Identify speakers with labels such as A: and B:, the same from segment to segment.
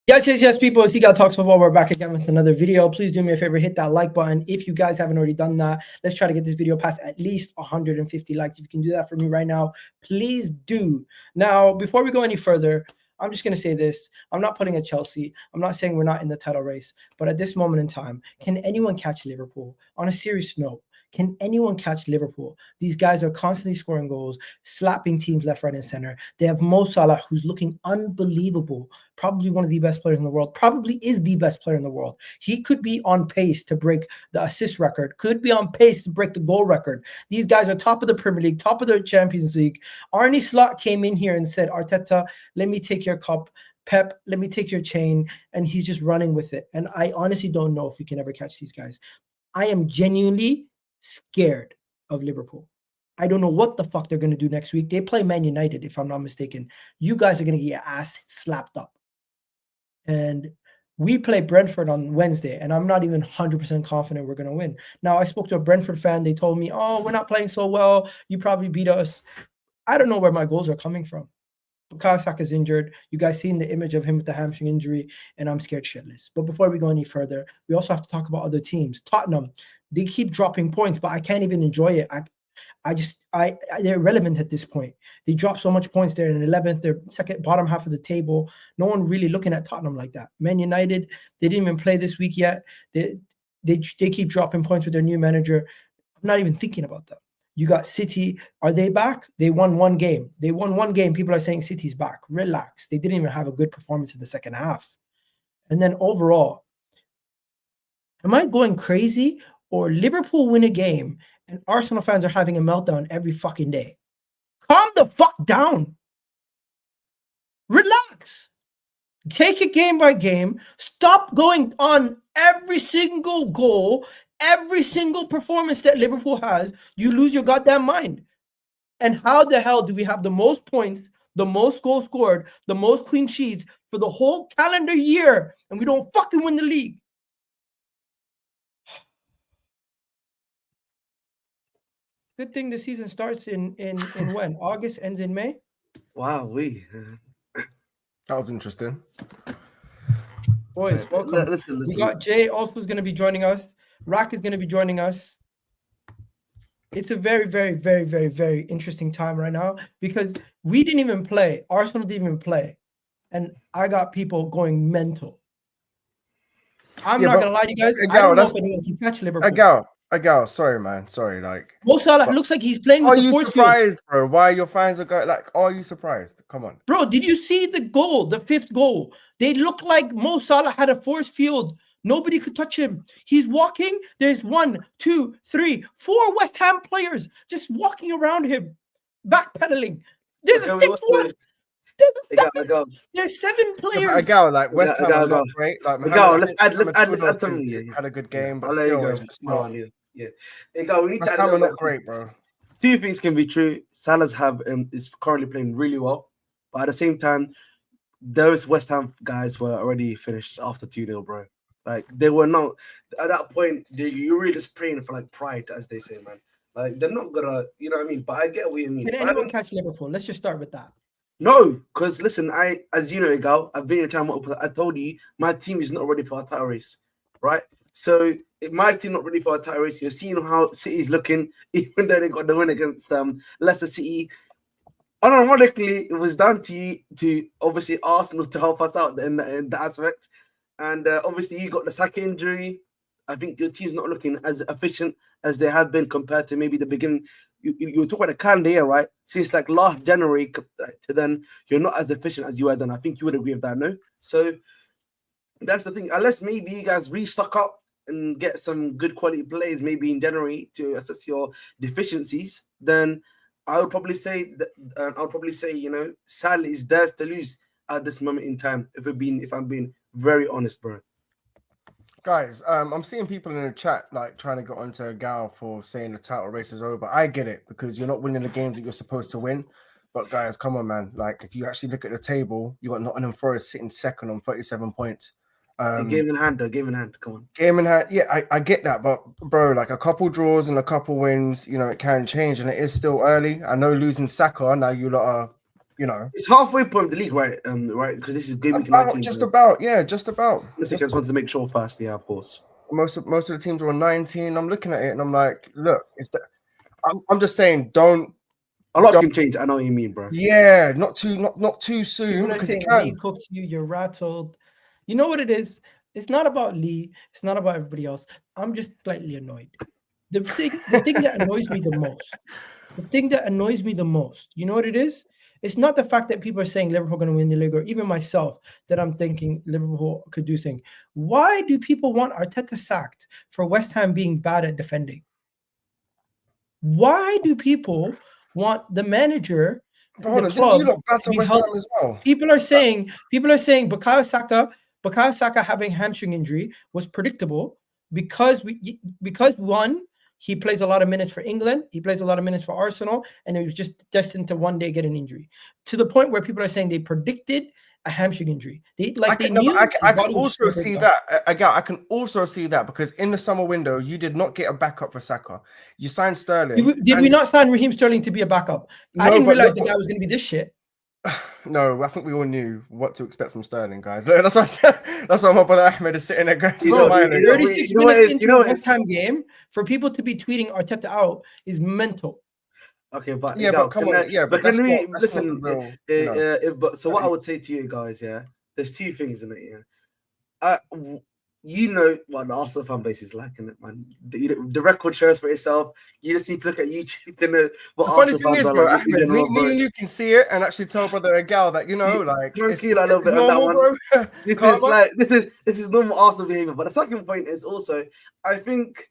A: Yes, people. It's Egal Talks Football. We're back again with another video. Please do me a favor, hit that like button. If you guys haven't already done that, let's try to get this video past at least 150 likes. If you can do that for me right now, please do. Now, before we go any further, I'm just going to say this. I'm not putting a Chelsea. I'm not saying we're not in the title race. But at this moment in time, can anyone catch Liverpool? On a serious note, can anyone catch Liverpool? These guys are constantly scoring goals, slapping teams left, right, and center. They have Mo Salah, who's looking unbelievable. Probably one of the best players in the world. Probably is the best player in the world. He could be on pace to break the assist record. Could be on pace to break the goal record. These guys are top of the Premier League, top of the Champions League. Arne Slot came in here and said, Arteta, let me take your cup. Pep, let me take your chain. And he's just running with it. And I honestly don't know if we can ever catch these guys. I am genuinely scared of Liverpool. I don't know what the fuck they're going to do next week. They play Man United, if I'm not mistaken. You guys are going to get your ass slapped up. And we play Brentford on Wednesday, and I'm not even 100% confident we're going to win. Now, I spoke to a Brentford fan. They told me, oh, we're not playing so well. You probably beat us. I don't know where my goals are coming from. SAKA's injured. You guys seen the image of him with the hamstring injury, and I'm scared shitless. But before we go any further, we also have to talk about other teams. Tottenham, they keep dropping points, but I can't even enjoy it. They're irrelevant at this point. They drop so much points. They're in 11th. They're second, bottom half of the table. No one really looking at Tottenham like that. Man United, they didn't even play this week yet. They keep dropping points with their new manager. I'm not even thinking about them. You got City. Are they back? They won one game. People are saying City's back. Relax. They didn't even have a good performance in the second half. And then overall, am I going crazy? Or Liverpool win a game and Arsenal fans are having a meltdown every fucking day? Calm the fuck down. Relax. Take it game by game. Stop going on every single goal, every single performance that Liverpool has. You lose your goddamn mind. And how the hell do we have the most points, the most goals scored, the most clean sheets for the whole calendar year, and we don't fucking win the league? Good thing the season starts in when? August, ends in May?
B: Wow,
C: that was interesting.
A: Boys, welcome. Listen. We got Jay also is going to be joining us. Rack is going to be joining us. It's a very, very, very, very, very interesting time right now because we didn't even play. Arsenal didn't even play. And I got people going mental. I'm not going to lie to you guys. I don't know if anyone can catch Liverpool.
C: Egal, sorry, man. Sorry, like
A: Mo Salah looks like he's playing with the force field.
C: Are you surprised, bro? Why your fans are going like? Are you surprised? Come on,
A: bro. Did you see the goal, the fifth goal? They look like Mo Salah had a force field. Nobody could touch him. He's walking. There's 1, 2, 3, 4 West Ham players just walking around him, backpedaling. There's a sixth one. There's 7 players.
C: Egal, like West Ham are not great. Like
B: Egal, let's add something.
C: Yeah. Had a good game, but still, it's just not.
B: Egal, we need to add
C: not great, bro.
B: 2 things can be true. Salah's is currently playing really well, but at the same time, those West Ham guys were already finished after 2-0, bro. Like they were not at that point. You're really just praying for like pride, as they say, man. Like they're not gonna, you know what I mean. But I get what you mean.
A: Can anyone catch Liverpool? Let's just start with that.
B: No, because listen, as you know, Egal, I've been in time. I told you my team is not ready for a title race, right? So if my team not ready for a title race, you're seeing how City's looking, even though they got the win against Leicester City. Unironically, it was down to obviously Arsenal to help us out in that aspect, and obviously you got the SAKA injury. I think your team's not looking as efficient as they have been compared to maybe the beginning. You talk about the calendar year, right? Since like last January to then, you're not as efficient as you were then. I think you would agree with that, no? So that's the thing. Unless maybe you guys restock up and get some good quality plays maybe in January to assess your deficiencies, then I would probably say you know, Salah is theirs to lose at this moment in time. If I'm being very honest, bro.
C: Guys, I'm seeing people in the chat like trying to get onto Egal for saying the title race is over. I get it because you're not winning the games that you're supposed to win. But guys, come on, man. Like if you actually look at the table, you got Nottingham Forest sitting second on 37 points.
B: Game in hand. Come on.
C: Game in hand. Yeah, I get that, but bro, like a couple draws and a couple wins, you know, it can change, and it is still early. I know losing SAKA now, you lot are you know.
B: It's halfway point of the league, right? Right, because this is game week 19.
C: Just about. I just
B: want to make sure first, yeah, of course.
C: Most of the teams are on 19. I'm looking at it and I'm like, look, I'm just saying, don't.
B: A lot can change. I know what you mean, bro.
C: Yeah, not too soon because it can.
A: Lee cooks you, you're rattled. You know what it is? It's not about Lee. It's not about everybody else. I'm just slightly annoyed. The thing that annoys me the most, you know what it is? It's not the fact that people are saying Liverpool going to win the league, or even myself that I'm thinking Liverpool could do things. Why do people want Arteta sacked for West Ham being bad at defending? Why do people want the manager, the club, to be held?
C: As well?
A: People are saying Bukayo Saka having hamstring injury was predictable because one, he plays a lot of minutes for England, he plays a lot of minutes for Arsenal, and he was just destined to one day get an injury. To the point where people are saying they predicted a hamstring injury. I can
C: also see that because in the summer window, you did not get a backup for Saka. You signed Sterling.
A: Did we not sign Raheem Sterling to be a backup? No, I didn't realize the guy was going to be this shit.
C: No, I think we all knew what to expect from Sterling, guys. That's what I said. That's why my brother Ahmed is sitting there going, smiling.
A: 36 minutes into a West Ham game, for people to be tweeting Arteta out is mental.
B: Okay, but
C: but come on,
B: but can we listen? So what I would say to you guys, there's two things in it. You know what the Arsenal fan base is like, in it, man. The record shows for itself. You just need to look at YouTube to know what
C: the funny thing is, bro. Like, Ahmed, me and you can see it and actually tell brother Egal that it's normal, bro.
B: This is normal Arsenal behavior. But the second point is also, I think.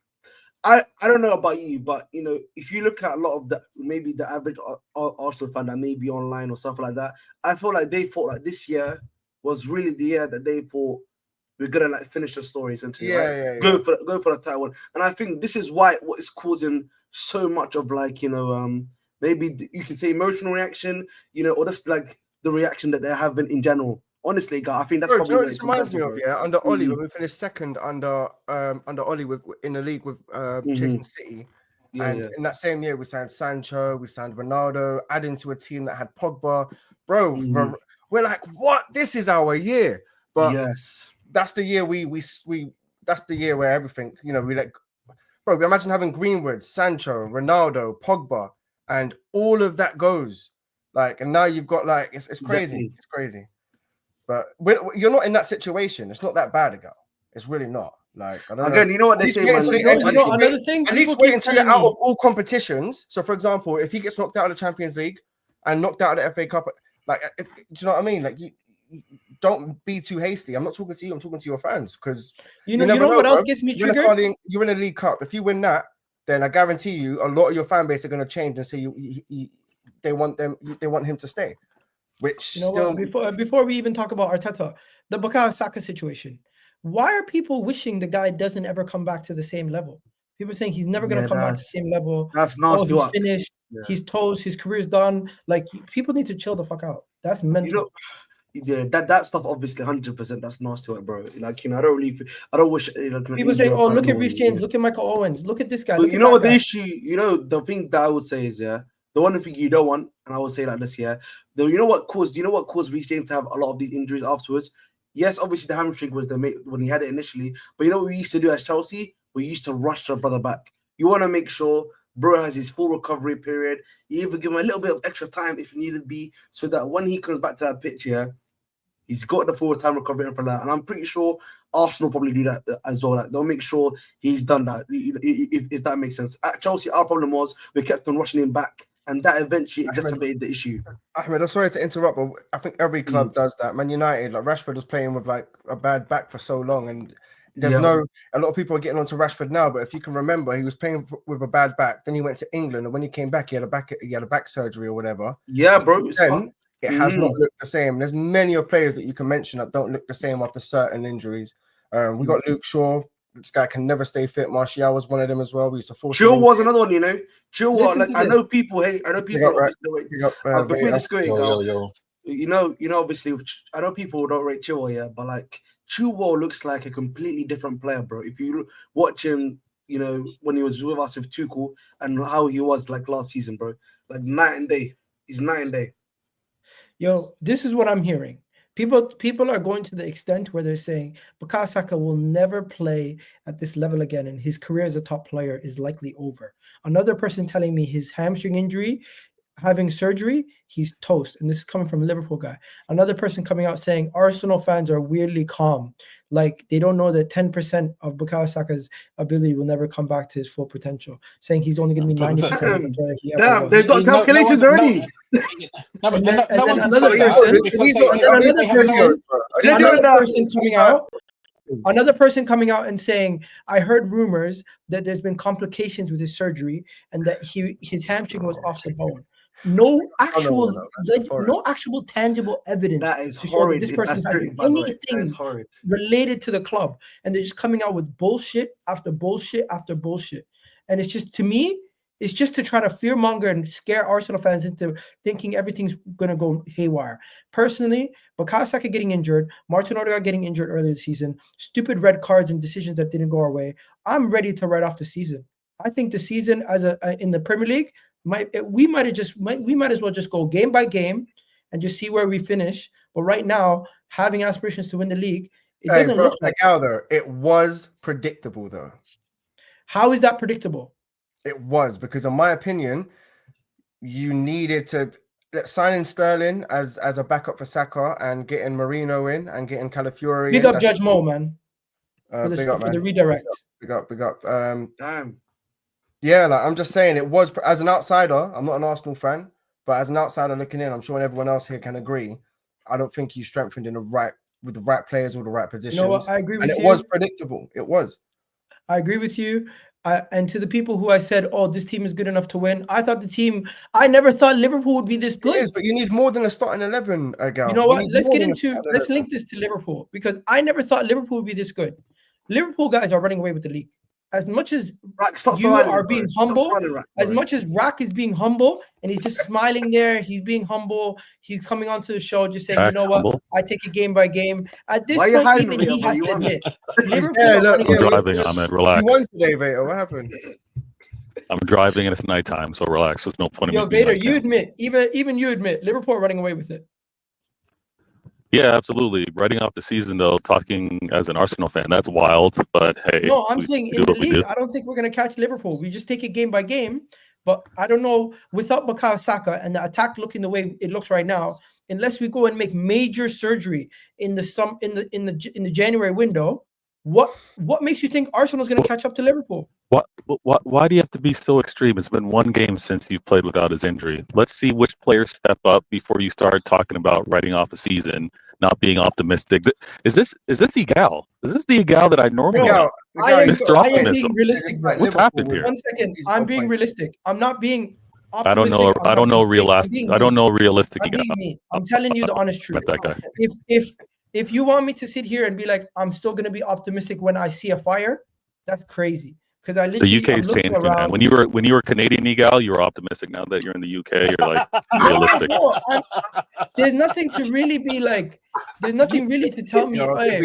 B: I don't know about you, but if you look at a lot of maybe the average Arsenal fan that may be online or stuff like that, I feel like they thought like this year was really the year that they thought we're gonna finish the story, essentially. Go for the title one. And I think this is what is causing so much of maybe you can say emotional reaction, or just like the reaction that they're having in general. Honestly, I think that's probably what
C: this reminds me of. Under Ollie, when we finished second under Ollie in the league with Chasing City, in that same year we signed Sancho, we signed Ronaldo, adding to a team that had Pogba. Bro, we're like, what? This is our year. But
B: yes,
C: that's the year we that's the year where everything we let. Bro, imagine having Greenwood, Sancho, Ronaldo, Pogba, and all of that goes and now you've got it's crazy. Exactly. It's crazy. But you're not in that situation. It's not that bad, Egal. It's really not. I don't know.
B: You know what they say, man.
A: Another thing,
C: at least wait until you're out of all competitions. So, for example, if he gets knocked out of the Champions League and knocked out of the FA Cup, do you know what I mean? You don't be too hasty. I'm not talking to you. I'm talking to your fans because
A: you know what else gets me triggered?
C: You're in a League Cup. If you win that, then I guarantee you, a lot of your fan base are going to change and say they want him to stay. Which
A: before we even talk about Arteta, the Bukayo Saka situation, why are people wishing the guy doesn't ever come back to the same level? People are saying he's never going to come back to the same level.
B: That's nasty.
A: He's finished. Yeah. He's toast. His career's done. People need to chill the fuck out. That's mental.
B: That stuff obviously 100%. That's nasty, bro. I don't wish.
A: People say, "Oh, look at Reece James. Look at Michael Owens. Look at this guy."
B: But you know what the issue? The thing that I would say is the one thing you don't want, and I will say like this, though, you know what caused Reece James to have a lot of these injuries afterwards? Yes, obviously the hamstring was when he had it initially, but you know what we used to do as Chelsea? We used to rush our brother back. You want to make sure bro has his full recovery period. You even give him a little bit of extra time if needed be, so that when he comes back to that pitch, he's got the full time recovery for that. And I'm pretty sure Arsenal probably do that as well. They'll make sure he's done that, if that makes sense. At Chelsea, our problem was we kept on rushing him back. And that eventually exacerbated the issue.
C: Ahmed, I'm sorry to interrupt, but I think every club does that. Man United, Rashford was playing with a bad back for so long, and there's a lot of people are getting onto Rashford now. But if you can remember, he was playing with a bad back. Then he went to England, and when he came back, he had a back surgery or whatever.
B: Yeah, bro.
C: Then it has not looked the same. There's many of players that you can mention that don't look the same after certain injuries. We got Luke Shaw. This guy can never stay fit. Martial was one of them as well. We used to force.
B: Chilwell was another one, Chilwell, I know people hate. I know people. Before this going, obviously, I know people don't rate Chilwell, but Chilwell looks like a completely different player, bro. If you watch him, when he was with us with Tuchel and how he was last season, bro, night and day. He's night and day.
A: Yo, this is what I'm hearing. People are going to the extent where they're saying Bukayo Saka will never play at this level again, and his career as a top player is likely over. Another person telling me his hamstring injury, having surgery, he's toast. And this is coming from a Liverpool guy. Another person coming out saying Arsenal fans are weirdly calm. Like they don't know that 10% of Bukayo Saka's ability will never come back to his full potential, saying he's only going to be 90% of the player he ever
B: Damn,
A: was.
B: they've got calculations already.
A: No one's
B: another
A: saying that. Another person coming out and saying, I heard rumors that there's been complications with his surgery and that his hamstring was off the bone. No actual tangible evidence.
B: That is
A: to show
B: horrid.
A: that this person has anything related to the club, and they're just coming out with bullshit after bullshit after bullshit. And it's just, to me, it's just to try to fearmonger and scare Arsenal fans into thinking everything's going to go haywire. Personally, Bukayo Saka getting injured, Martin Odegaard getting injured earlier this season, stupid red cards and decisions that didn't go our way, I'm ready to write off the season. I think the season in the Premier League, we might as well just go game by game and just see where we finish. But right now, having aspirations to win the league, it doesn't look like
C: it was predictable though.
A: How is that predictable?
C: It was, because in my opinion, you needed to signing Sterling as a backup for Saka and getting Marino in and getting Calafiori.
A: Big up Judge Mo, man. For the redirect.
C: Big up.
B: Damn.
C: Yeah, like I'm just saying, it was, as an outsider, I'm not an Arsenal fan, but as an outsider looking in, I'm sure everyone else here can agree. I don't think you strengthened with the right players or the right positions.
A: You know what? I agree with you.
C: And it was predictable. It was.
A: I agree with you. And to the people who I said, oh, this team is good enough to win, I never thought Liverpool would be this good.
C: It is, but you need more than a starting 11, Egal.
A: You know what? Let's link this to Liverpool, because I never thought Liverpool would be this good. Liverpool guys are running away with the league. As much as you are being humble, as much as Rack is being humble, and he's just smiling there, he's being humble. He's coming onto the show just saying, you know what, I take it game by game. At this point, even he has to admit,
D: I'm driving, Ahmed. Relax.
C: You won today, Vader. What happened?
D: I'm driving and it's nighttime, so relax. There's no point in me.
A: Vader, you admit, even you admit, Liverpool are running away with it.
D: Yeah, absolutely. Writing off the season, though, talking as an Arsenal fan, that's wild. But hey,
A: no, I'm saying in the league, I don't think we're going to catch Liverpool. We just take it game by game. But I don't know, without Bukayo Saka and the attack looking the way it looks right now, unless we go and make major surgery in the January window, what makes you think Arsenal's going to catch up to Liverpool?
D: Why do you have to be so extreme? It's been one game since you played without his injury. Let's see which players step up before you start talking about writing off a season, not being optimistic. Is this Egal? Is this the Egal that I normally know? Mr. Optimism. What's happened here?
A: 1 second. I'm being realistic. I'm not being optimistic.
D: I don't know realistic.
A: I'm telling you the honest truth.
D: That guy.
A: If you want me to sit here and be like, I'm still going to be optimistic when I see a fire, that's crazy. Because
D: the UK's changed, man. When you were Canadian, Egal, you were optimistic. Now that you're in the UK, you're like realistic.
A: There's nothing to really be like. There's nothing really to tell me.
C: Hey,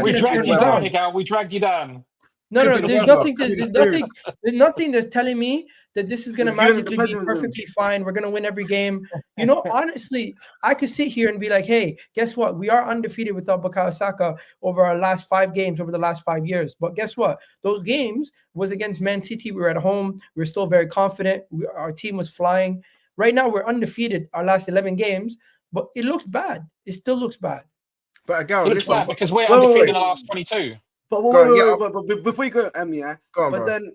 E: we dragged you down, Egal. We dragged you down.
A: No. There's nothing that's telling me that this is going to magically be perfectly fine. We're going to win every game. You know, honestly, I could sit here and be like, hey, guess what? We are undefeated without Bukayo Saka over our last 5 games over the last 5 years. But guess what? Those games was against Man City. We were at home. We were still very confident. Our team was flying. Right now, we're undefeated our last 11 games, but it looks bad. It still looks bad.
C: But again,
E: it looks bad because we're undefeated in the last 22.
B: But before you go,
C: go on,
B: but
C: bro.
B: then,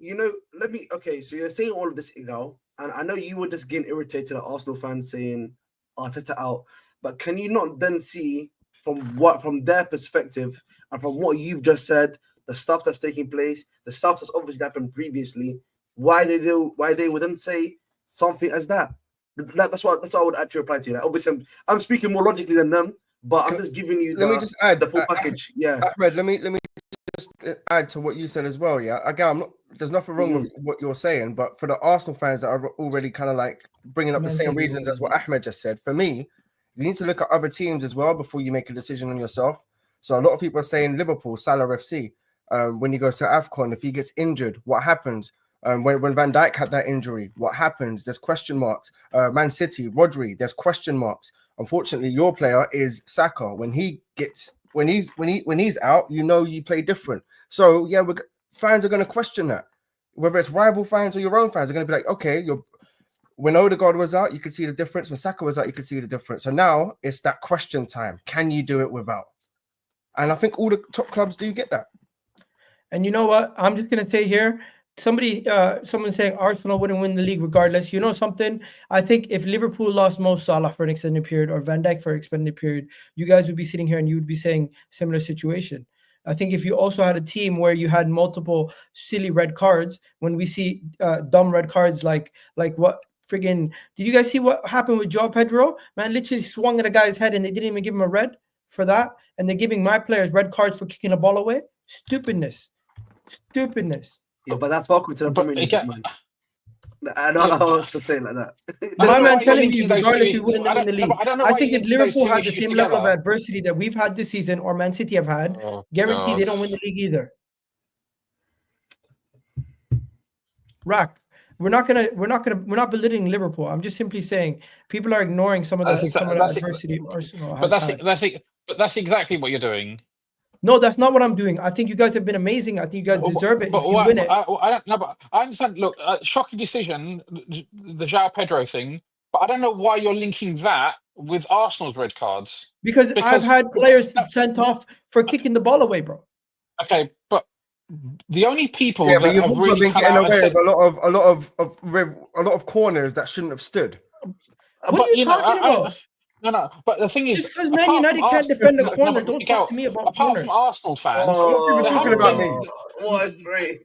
B: okay, so you're saying all of this, Egal, and I know you were just getting irritated at Arsenal fans saying Arteta out, but can you not then see from their perspective and from what you've just said, the stuff that's taking place, the stuff that's obviously happened previously, why they wouldn't say something as that? That's what I would actually reply to you. Like, obviously, I'm speaking more logically than them, but I'm just giving you the full package. Yeah,
C: Ahmed, let me just add to what you said as well. Yeah, again, there's nothing wrong with what you're saying, but for the Arsenal fans that are already kind of like bringing up the same reasons as what Ahmed just said, for me, you need to look at other teams as well before you make a decision on yourself. So a lot of people are saying Liverpool, SALAH FC. When he goes to AFCON, if he gets injured, what happens? When Van Dijk had that injury, what happens? There's question marks. Man City, Rodri, there's question marks. Unfortunately, your player is Saka. When he's out, you play different. So yeah, fans are going to question that. Whether it's rival fans or your own fans, are going to be like, okay, when Odegaard was out, you could see the difference. When Saka was out, you could see the difference. So now it's that question time. Can you do it without? And I think all the top clubs do get that.
A: And you know what? I'm just going to say here, someone saying Arsenal wouldn't win the league regardless. You know something? I think if Liverpool lost Mo Salah for an extended period or Van Dijk for an extended period, you guys would be sitting here and you would be saying similar situation. I think if you also had a team where you had multiple silly red cards, when we see dumb red cards like what friggin', did you guys see what happened with Joao Pedro? Man literally swung at a guy's head and they didn't even give him a red for that. And they're giving my players red cards for kicking a ball away. Stupidness.
B: Yeah, but that's welcome to the Premier League, man. I don't know how else to say it like that.
A: My man telling you, regardless, we wouldn't win the league. I think if Liverpool had the same level of adversity that we've had this season, or Man City have had, guarantee they don't win the league either. Rack, we're not belittling Liverpool. I'm just simply saying people are ignoring some of the adversity Arsenal has had.
E: But that's exactly what you're doing.
A: No, that's not what I'm doing. I think you guys have been amazing. I think you guys deserve it.
E: But
A: you win it.
E: I don't know. But I understand. Look, shocking decision, the Joao Pedro thing. But I don't know why you're linking that with Arsenal's red cards.
A: Because I've had players sent off for kicking the ball away, bro.
E: Okay, but the only people
C: but you've also
E: really
C: been getting away with a lot of corners that shouldn't have stood.
A: What are you talking about?
E: No, but the thing is,
A: just because Man United can't defend a corner, don't talk to me about
E: apart
A: corners.
E: from Arsenal fans,
C: you're talking about me.
B: What great.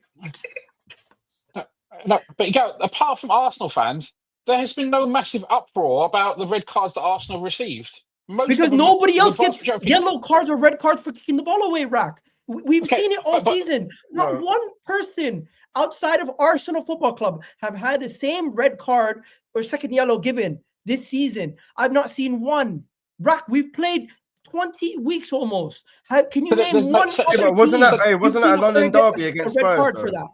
A: No,
E: but apart from Arsenal fans, there has been no massive uproar about the red cards that Arsenal received.
A: Because nobody else gets yellow cards or red cards for kicking the ball away, Rack. We've seen it all season. Not one person outside of Arsenal Football Club have had the same red card or second yellow given this season. I've not seen one. Rack, we've played 20 weeks almost. Can you name one?
C: Wasn't that a London derby against Spurs? Card for that?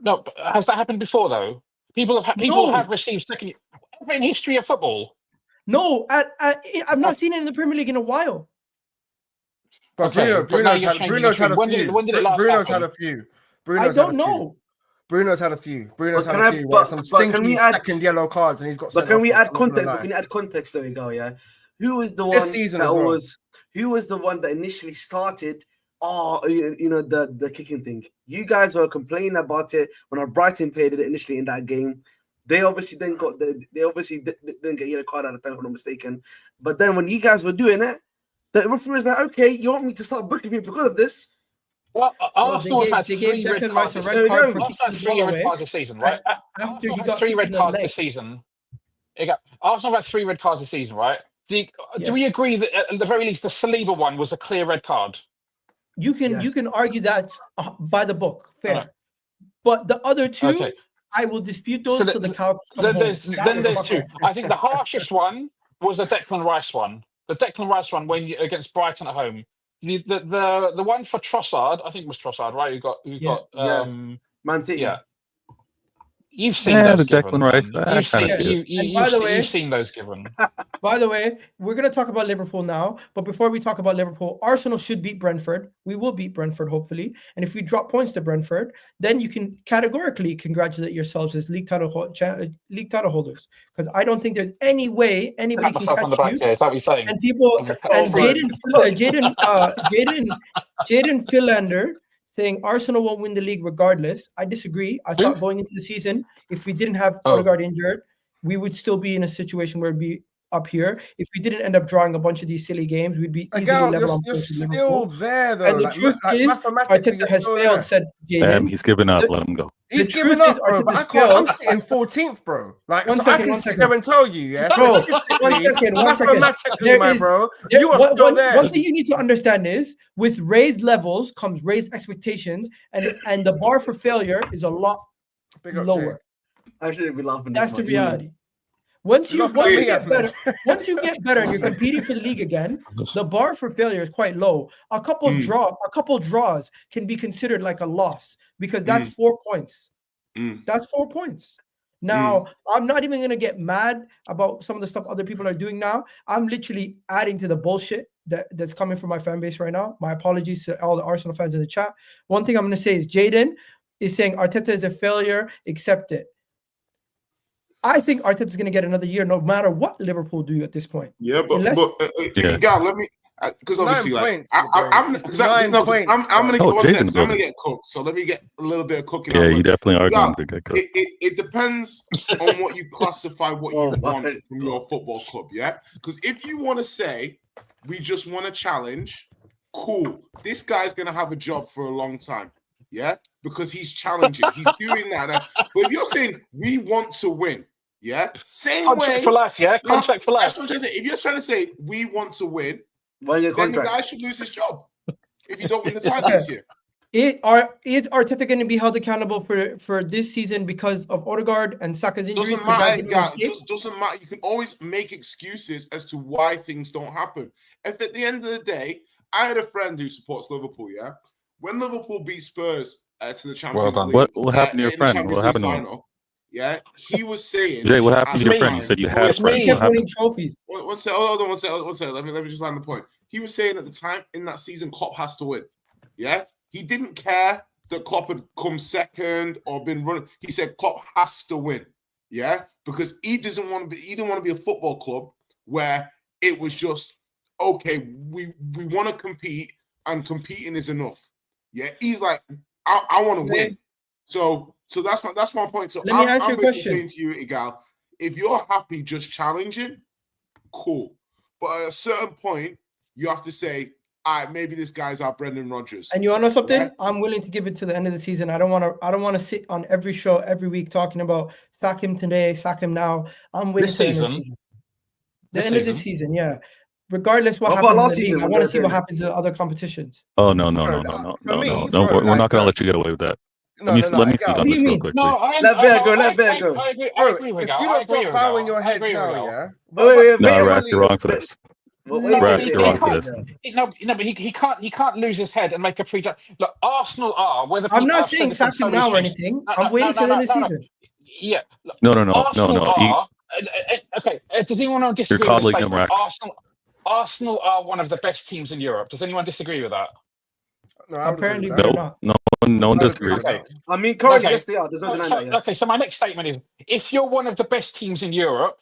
E: No, has that happened before though? People have received second in history of football.
A: No, I've not seen it in the Premier League in a while.
C: But Bruno's had a few.
E: When did it last
C: Bruno's had a few.
A: I don't know.
C: Bruno's had a few. Some stinky second yellow cards, and he's got.
B: But can we add context? But we can add context though, Egal. Yeah, who was the one Who was the one that initially started? The kicking thing. You guys were complaining about it when Brighton played it initially in that game. They obviously then didn't get yellow card at the time, if I'm not mistaken. But then when you guys were doing it, the referee was like, "Okay, you want me to start booking people because of this?"
E: Well, Arsenal had 3 red cards. Arsenal had 3 red cards this season, right? Arsenal had 3 red cards this season. Arsenal had 3 red cards this season, right? Do we agree that at the very least the Saliba one was a clear red card?
A: You can argue that by the book, fair. But the other two, I will dispute those. Then
E: there's 2. I think the harshest one was the Declan Rice one. The Declan Rice one against Brighton at home. The one for Trossard, I think it was Trossard, right? Who got
B: Man City.
E: Yeah. You've seen those given.
A: You've
E: seen those given.
A: By the way, we're going to talk about Liverpool now. But before we talk about Liverpool, Arsenal should beat Brentford. We will beat Brentford, hopefully. And if we drop points to Brentford, then you can categorically congratulate yourselves as league title holders. Because I don't think there's any way anybody can catch you.
E: Is that what you're saying?
A: And people, and Jaden Philander saying Arsenal won't win the league regardless. I disagree. I thought going into the season, if we didn't have Odegaard injured, we would still be in a situation where we'd be up here. If we didn't end up drawing a bunch of these silly games, we'd be easily level on points with Liverpool.
C: There, though.
A: And the truth is, Arteta has failed, said Jaden.
D: He's given up. Let him go.
C: He's given up, bro. But I'm sitting 14th, bro. Like, I can sit there and tell you, yeah?
A: Bro, one second.
C: My bro, you are still there.
A: One thing you need to understand is, with raised levels comes raised expectations, and the bar for failure is a lot lower.
B: I shouldn't be laughing.
A: That's the reality. Once you get better and you're competing for the league again, the bar for failure is quite low. A couple draws can be considered like a loss because that's 4 points. That's 4 points. Now, I'm not even going to get mad about some of the stuff other people are doing now. I'm literally adding to the bullshit that's coming from my fan base right now. My apologies to all the Arsenal fans in the chat. One thing I'm going to say is Jaden is saying Arteta is a failure. Accept it. I think Arteta is going to get another year no matter what Liverpool do at this point.
F: Yeah, Egal, let me, because obviously, like, I'm gonna get cooked. So let me get a little bit of cooking.
D: Yeah, you definitely are going to get cooked.
F: It depends on what you classify what you want from your football club. Yeah, because if you want to say we just want to challenge, cool. This guy's gonna have a job for a long time. Yeah, because he's challenging. He's doing that. But if you're saying we want to win, yeah, same
E: contract
F: way
E: for life. Yeah, contract for life.
F: That's what I'm trying to say. If you're trying to say we want to win, then the guy should lose his job if you don't win the title this year.
A: Is Arteta going to be held accountable for this season because of Odegaard and Saka's injuries?
F: Doesn't matter. Doesn't matter. You can always make excuses as to why things don't happen. If at the end of the day, I had a friend who supports Liverpool. Yeah, when Liverpool beat Spurs to the Champions League,
D: what happened to your friend? What happened to him?
F: Yeah, he was saying.
D: Jay, what happened to your friend? You said you had friends.
A: What happened? Trophies.
F: One second. Let me just land the point. He was saying at the time in that season, Klopp has to win. Yeah, he didn't care that Klopp had come second or been running. He said Klopp has to win. Yeah, because he didn't want to be a football club where it was just okay. We want to compete and competing is enough. Yeah, he's like, I want to win. So that's my point. So I'm basically saying to you, Egal, if you're happy just challenging, cool. But at a certain point, you have to say, all right, maybe this guy's our Brendan Rodgers.
A: And you want to know something? Yeah. I'm willing to give it to the end of the season. I don't want to sit on every show every week talking about sack him today, sack him now. I'm waiting for the end of the season. The end of the season, yeah. Regardless what happens in the league, I want to see what happens in other competitions.
D: Oh no. We're not going to let you get away with that. Let me speak on this real quick.
B: Let Bear go.
C: If you don't stop bowing your heads now, yeah.
D: No, Rax, you're wrong for this. Rax, you're wrong for this.
E: No, but he can't lose his head and make a prejudge. Look, Arsenal are whether
A: I'm not saying sack him now or anything. I'm waiting till the end of the season.
E: Yeah.
D: No.
E: Okay. Does anyone disagree
D: Your
E: with the
D: colleague,
E: statement? Arsenal are one of the best teams in Europe. Does anyone disagree with that?
A: No, apparently
D: no one disagrees.
B: Okay. I mean, currently, yes, they are. There's no denying that. Yes.
E: Okay, so my next statement is: if you're one of the best teams in Europe,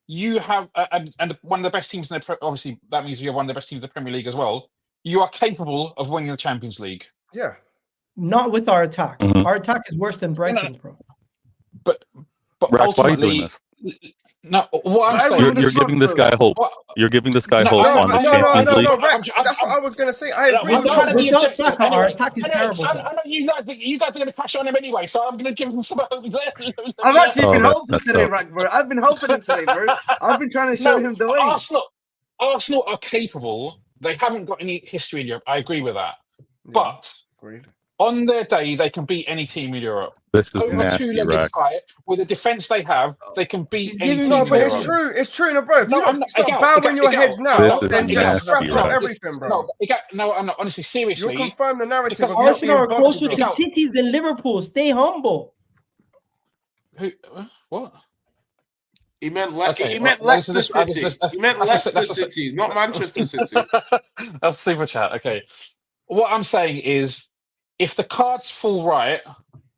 E: you have, and one of the best teams in the obviously that means you're one of the best teams in the Premier League as well. You are capable of winning the Champions League.
C: Yeah,
A: not with our attack. Mm-hmm. Our attack is worse than Brighton's, bro.
E: But
D: Rax, why are you doing this?
E: No, what I'm saying,
D: you're giving this guy hope. You're giving this guy hope on the Champions League.
C: No, that's what I was going to say. I agree.
A: Without Saka, our attack is terrible.
E: I know you guys are going to crash on him anyway, so I'm going to give him some hope.
B: I've actually been hoping today, Rack, bro. I've been hoping him today, bro. I've been trying to show him the way.
E: Arsenal are capable. They haven't got any history in Europe. I agree with that. But on their day, they can beat any team in Europe.
D: This is nasty, right?
E: With the defense they have, they can beat any team in Europe.
C: It's true, no, bro. If you don't stop bowing your heads now, then just scrap out everything, bro.
E: No, I'm not. Honestly, seriously.
C: You confirm the narrative of
A: Arsenal are closer to City than Liverpool. Stay humble.
E: What?
F: He meant Leicester City. He meant Leicester City, not Manchester City.
E: That's super chat. Okay. What I'm saying is, if the cards fall right,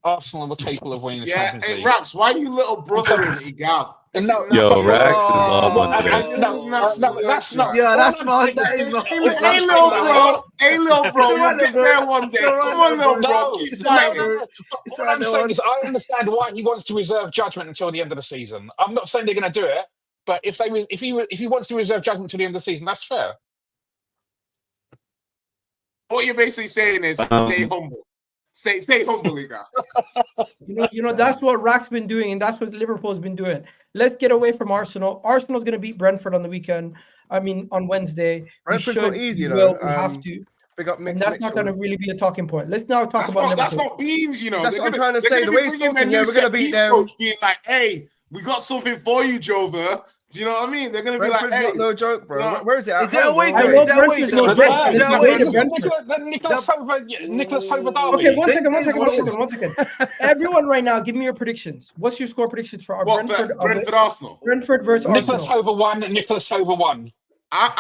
E: Arsenal were capable of winning the Champions League.
F: Rax, why are you little brother in Egal?
D: Yo, Rax is on one today.
E: No, that's not.
B: Yeah, that's not. That is not.
F: Hey, little bro, you'll get there one day. Come on, little bro. Keep fighting.
E: What I'm saying is, I understand why he wants to reserve judgment until the end of the season. I'm not saying they're going to do it, but if he wants to reserve judgment until the end of the season, that's fair.
F: What you're basically saying is stay humble. Stay humble, Egal.
A: You know that's what Rack's been doing, and that's what Liverpool's been doing. Let's get away from Arsenal. Arsenal's going to beat Brentford on the weekend. I mean, on Wednesday.
C: Brentford's not easy, though.
A: We have to.
C: And
A: that's not going to really be a talking point. Let's now talk about Liverpool.
F: That's not beans, you know.
C: That's what I'm trying to say. The way he's talking, we're going to beat them.
F: Being like, hey, we got something for you, Jover. Do you know what I mean? They're going to be
C: Brentford's
F: like, hey,
C: not no joke, bro.
F: no.
C: Where is it?
B: Is that away?
A: I know Brentford's no joke.
B: Is
A: It's
B: that
A: away
B: away?
A: to Brentford.
E: Nicholas Fover Derby.
A: Okay, one second. Everyone right now, give me your predictions. What's your score predictions for our Brentford
F: Arsenal?
A: Brentford versus
E: Nicholas
A: Arsenal.
E: Fover 1, Nicholas Fover 1.
F: I'm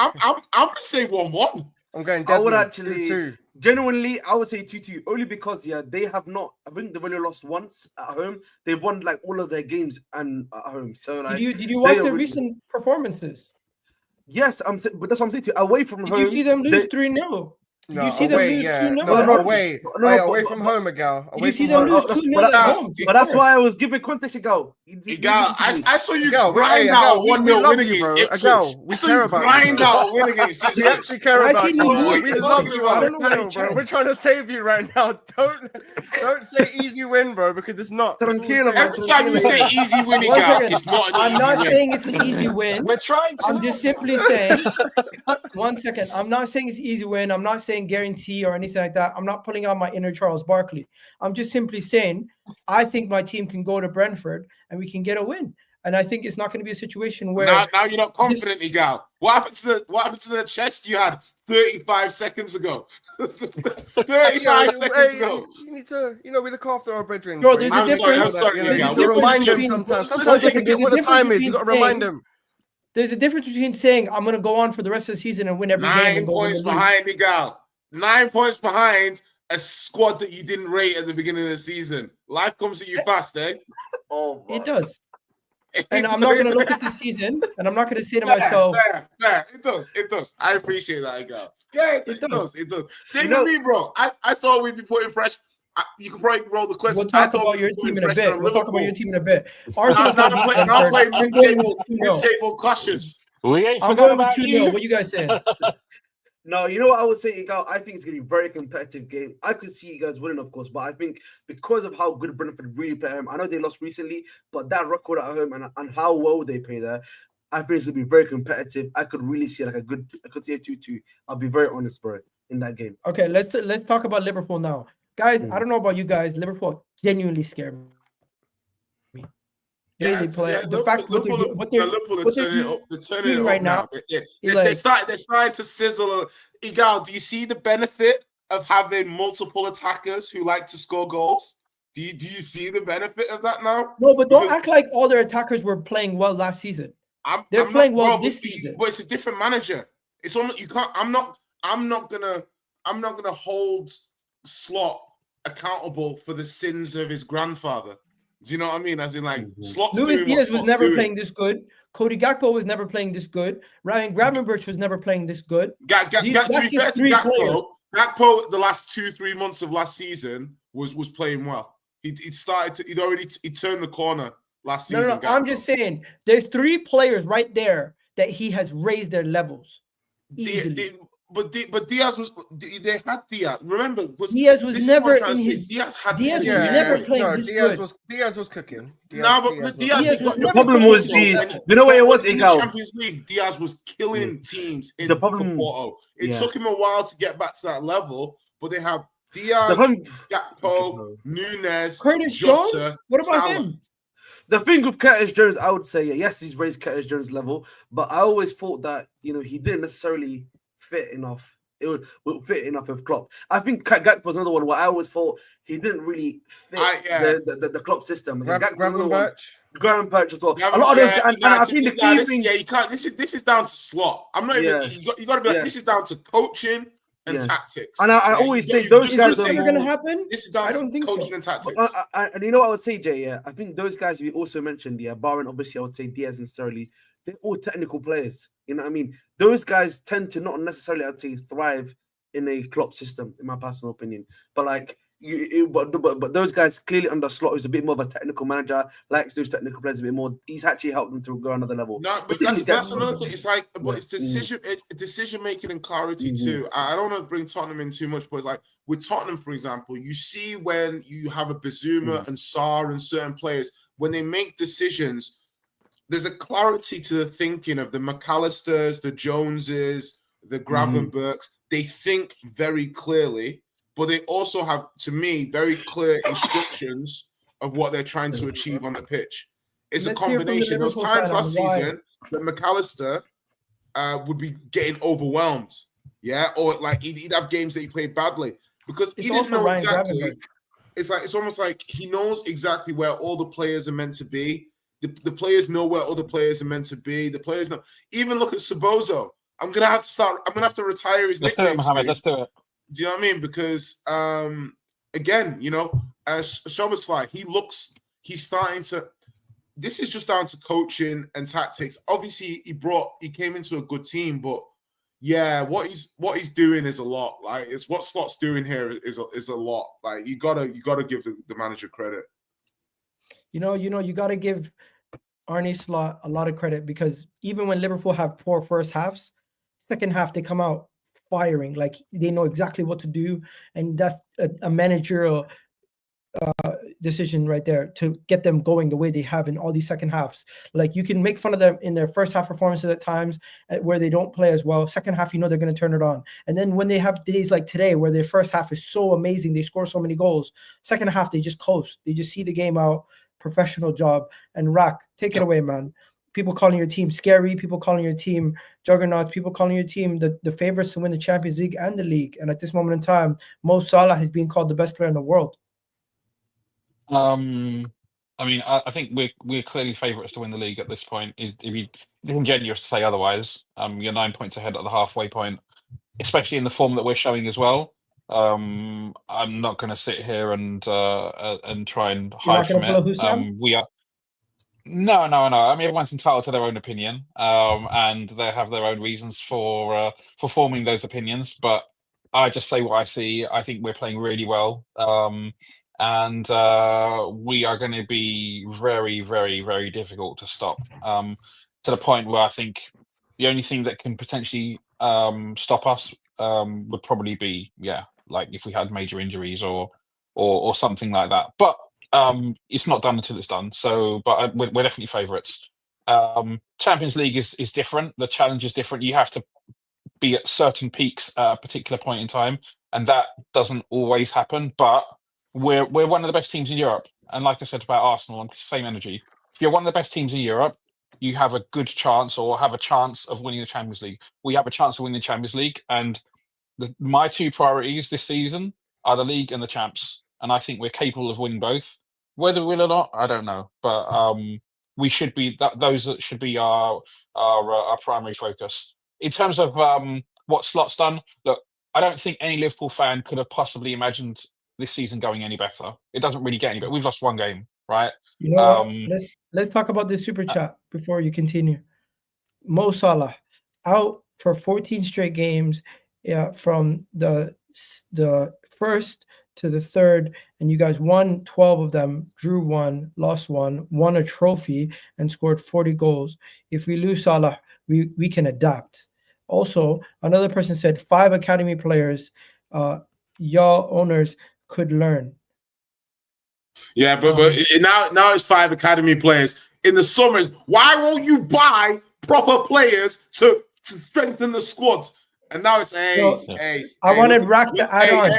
F: going to say 1-1.
C: I'm going
B: I would
C: Desmond,
B: actually
C: 2-2.
B: genuinely, I would say 2-2 only because they have not. I think they've only lost once at home. They've won like all of their games and at home. So like,
A: did you watch their recent performances?
B: Yes, but that's what I'm saying to you. Away from home,
A: did you see them lose 3-0?
C: No,
A: you see them lose 2-0?
C: Away from home, Egal.
A: You see them lose 2-0 at home.
B: But that's why I was giving context, Egal.
F: Egal, I saw you grind out a 1-0 win against Ipswich.
C: We care about
F: grind out a win against Ipswich.
C: We actually care about you. We love you on this
A: know
C: channel, bro. We're trying to save you right now. Don't say easy win, bro, because it's not.
F: Every time you say easy win, Egal, it's not an easy win.
A: I'm not saying it's an easy win.
E: We're trying to.
A: I'm just simply saying. 1 second. I'm not saying it's easy win. I'm not saying guarantee or anything like that. I'm not pulling out my inner Charles Barkley. I'm just simply saying I think my team can go to Brentford and we can get a win. And I think it's not going to be a situation where
F: now you're not confident, Egal. What happened to the chest you had 35 seconds ago? 35 seconds ago.
C: You need to, we look after our brethren.
A: Bro, there's a difference.
F: I'm sorry,
C: you to remind them sometimes. Sometimes you forget what the time is. You got to remind them.
A: There's a difference between saying I'm going to go on for the rest of the season and win every game.
F: 9 points behind, Egal. 9 points behind a squad that you didn't rate at the beginning of the season. Life comes at you fast, eh?
B: Oh,
A: it does. And I'm not going to look at this season, and I'm not going to say to myself,
F: it does. I appreciate that, Egal. Yeah, it does. Same with me, bro. I thought we'd be putting pressure. You can probably roll the clips.
A: We'll talk about your team in a bit. Arsenal
F: now playing mid-table clashes.
E: We ain't
A: I'm
E: forgot
A: going with
E: about
A: 2-0.
E: you.
A: What you guys saying?
B: No, you know what I would say, Egal? I think it's going to be a very competitive game. I could see you guys winning, of course, but I think because of how good Brentford really play at home, I know they lost recently, but that record at home and how well they play there, I think it's going to be very competitive. I could really see I could see a 2-2. I'll be very honest, bro, in that game.
A: Okay, let's talk about Liverpool now. Guys, I don't know about you guys. Liverpool genuinely scared me.
F: Yeah,
A: the fact what they're turning right now.
F: They're starting to sizzle. Egal, do you see the benefit of having multiple attackers who like to score goals? Do you see the benefit of that now?
A: No, but don't act like all their attackers were playing well last season. They're playing well this season.
F: But it's a different manager. It's almost you can't. I'm not gonna hold Slot accountable for the sins of his grandfather. Do you know what I mean? As in, like, Slot's
A: Luis
F: doing
A: Diaz was never playing this good. Cody Gakpo was never playing this good. Ryan Gravenberch was never playing this good.
F: To be fair to Gakpo, the last 2-3 months of last season was playing well. He'd turned the corner last season.
A: No, I'm just saying there's 3 players right there that he has raised their levels easily.
F: But Diaz they had Diaz. Remember,
A: Diaz was never in his.
F: Diaz had
A: Diaz was never playing this good.
C: Diaz was cooking.
B: The problem was this. You know what it was,
F: in the Champions League, Diaz was killing teams in the Porto. It took him a while to get back to that level, but they have Diaz, Gakpo, Nunes,
A: Curtis
F: Jota,
A: Jones. What about
F: Salah.
A: him?
B: The thing with Curtis Jones, I would say, yes, he's raised Curtis Jones' level, but I always thought that he didn't necessarily fit enough. It would fit enough with Klopp. I think Gakpo was another one where I always thought he didn't really fit the Klopp system. Gravenberch as well. A lot of those, and I think the key thing,
F: you can't. This is down to Slot. I'm not even. You got to be like, this is down to coaching and tactics.
B: And I always say those guys are
A: going to happen.
F: This is down to coaching and tactics.
B: And you know what I would say, Jay? Yeah, I think those guys we also mentioned, barring obviously I would say Diaz and Sterling, they're all technical players. You know what I mean? Those guys tend to not necessarily, I'd say, thrive in a Klopp system, in my personal opinion. But like, but those guys clearly under Slot, who's a bit more of a technical manager, likes those technical players a bit more. He's actually helped them to go another level.
F: No, but that's another thing. It's like, but it's decision making and clarity too. I don't want to bring Tottenham in too much, but it's like with Tottenham, for example, you see when you have a Bazuma and Sarr and certain players when they make decisions. There's a clarity to the thinking of the McAllisters, the Joneses, the Gravenbergs. They think very clearly, but they also have, to me, very clear instructions of what they're trying to achieve on the pitch. It's a combination. Those times last season, that McAllister would be getting overwhelmed. Yeah, or like he'd have games that he played badly because he didn't know exactly. It's almost like he knows exactly where all the players are meant to be. The players know where other players are meant to be. The players know. Even look at Sobozo. I'm gonna have to retire his nickname.
E: Let's do it, Mohammed. Let's do it.
F: Do you know what I mean? Because again, you know, Szoboszlai, he's starting to. This is just down to coaching and tactics. Obviously, he came into a good team, but yeah, what he's doing is a lot. Like it's what Slot's doing here is a lot. Like you gotta give the manager credit.
A: You gotta give Arne Slot a lot of credit because even when Liverpool have poor first halves, second half they come out firing. Like they know exactly what to do, and that's a managerial decision right there to get them going the way they have in all these second halves. Like you can make fun of them in their first half performances at times where they don't play as well. Second half, they're going to turn it on. And then when they have days like today where their first half is so amazing, they score so many goals. Second half, they just coast. They just see the game out. Professional job. And Rack, take it away, man. People calling your team scary. People calling your team juggernauts. People calling your team the favorites to win the Champions League and the league. And at this moment in time, Mo Salah is being called the best player in the world.
E: I mean, I think we're clearly favourites to win the league at this point. It's disingenuous to say otherwise. You're 9 points ahead at the halfway point, especially in the form that we're showing as well. I'm not going to sit here and try and hide from it. We are. No. I mean, everyone's entitled to their own opinion, and they have their own reasons for forming those opinions. But I just say what I see. I think we're playing really well. And we are going to be very, very, very difficult to stop, to the point where I think the only thing that can potentially stop us would probably be, like if we had major injuries or something like that. But it's not done until it's done. So, but we're definitely favourites. Champions League is different. The challenge is different. You have to be at certain peaks at a particular point in time, and that doesn't always happen. But we're one of the best teams in Europe, and like I said about Arsenal, same energy. If you're one of the best teams in Europe, you have a good chance, or have a chance of winning the Champions League. We have a chance of winning the Champions League, and my two priorities this season are the league and the champs, and I think we're capable of winning both. Whether we will or not, I don't know, but we should be those should be our primary focus in terms of what Slot's done. Look, I don't think any Liverpool fan could have possibly imagined this season going any better. It doesn't really get any better. We've lost one game, right?
A: Let's talk about the super chat before you continue. Mo Salah out for 14 straight games, from the first to the third, and you guys won 12 of them, drew one, lost one, won a trophy, and scored 40 goals. If we lose Salah, we can adapt. Also, another person said 5 academy players, y'all owners could learn.
F: Yeah, but now it's 5 academy players. In the summers, why won't you buy proper players to strengthen the squads? And now it's hey.
A: I wanted Rack to add on.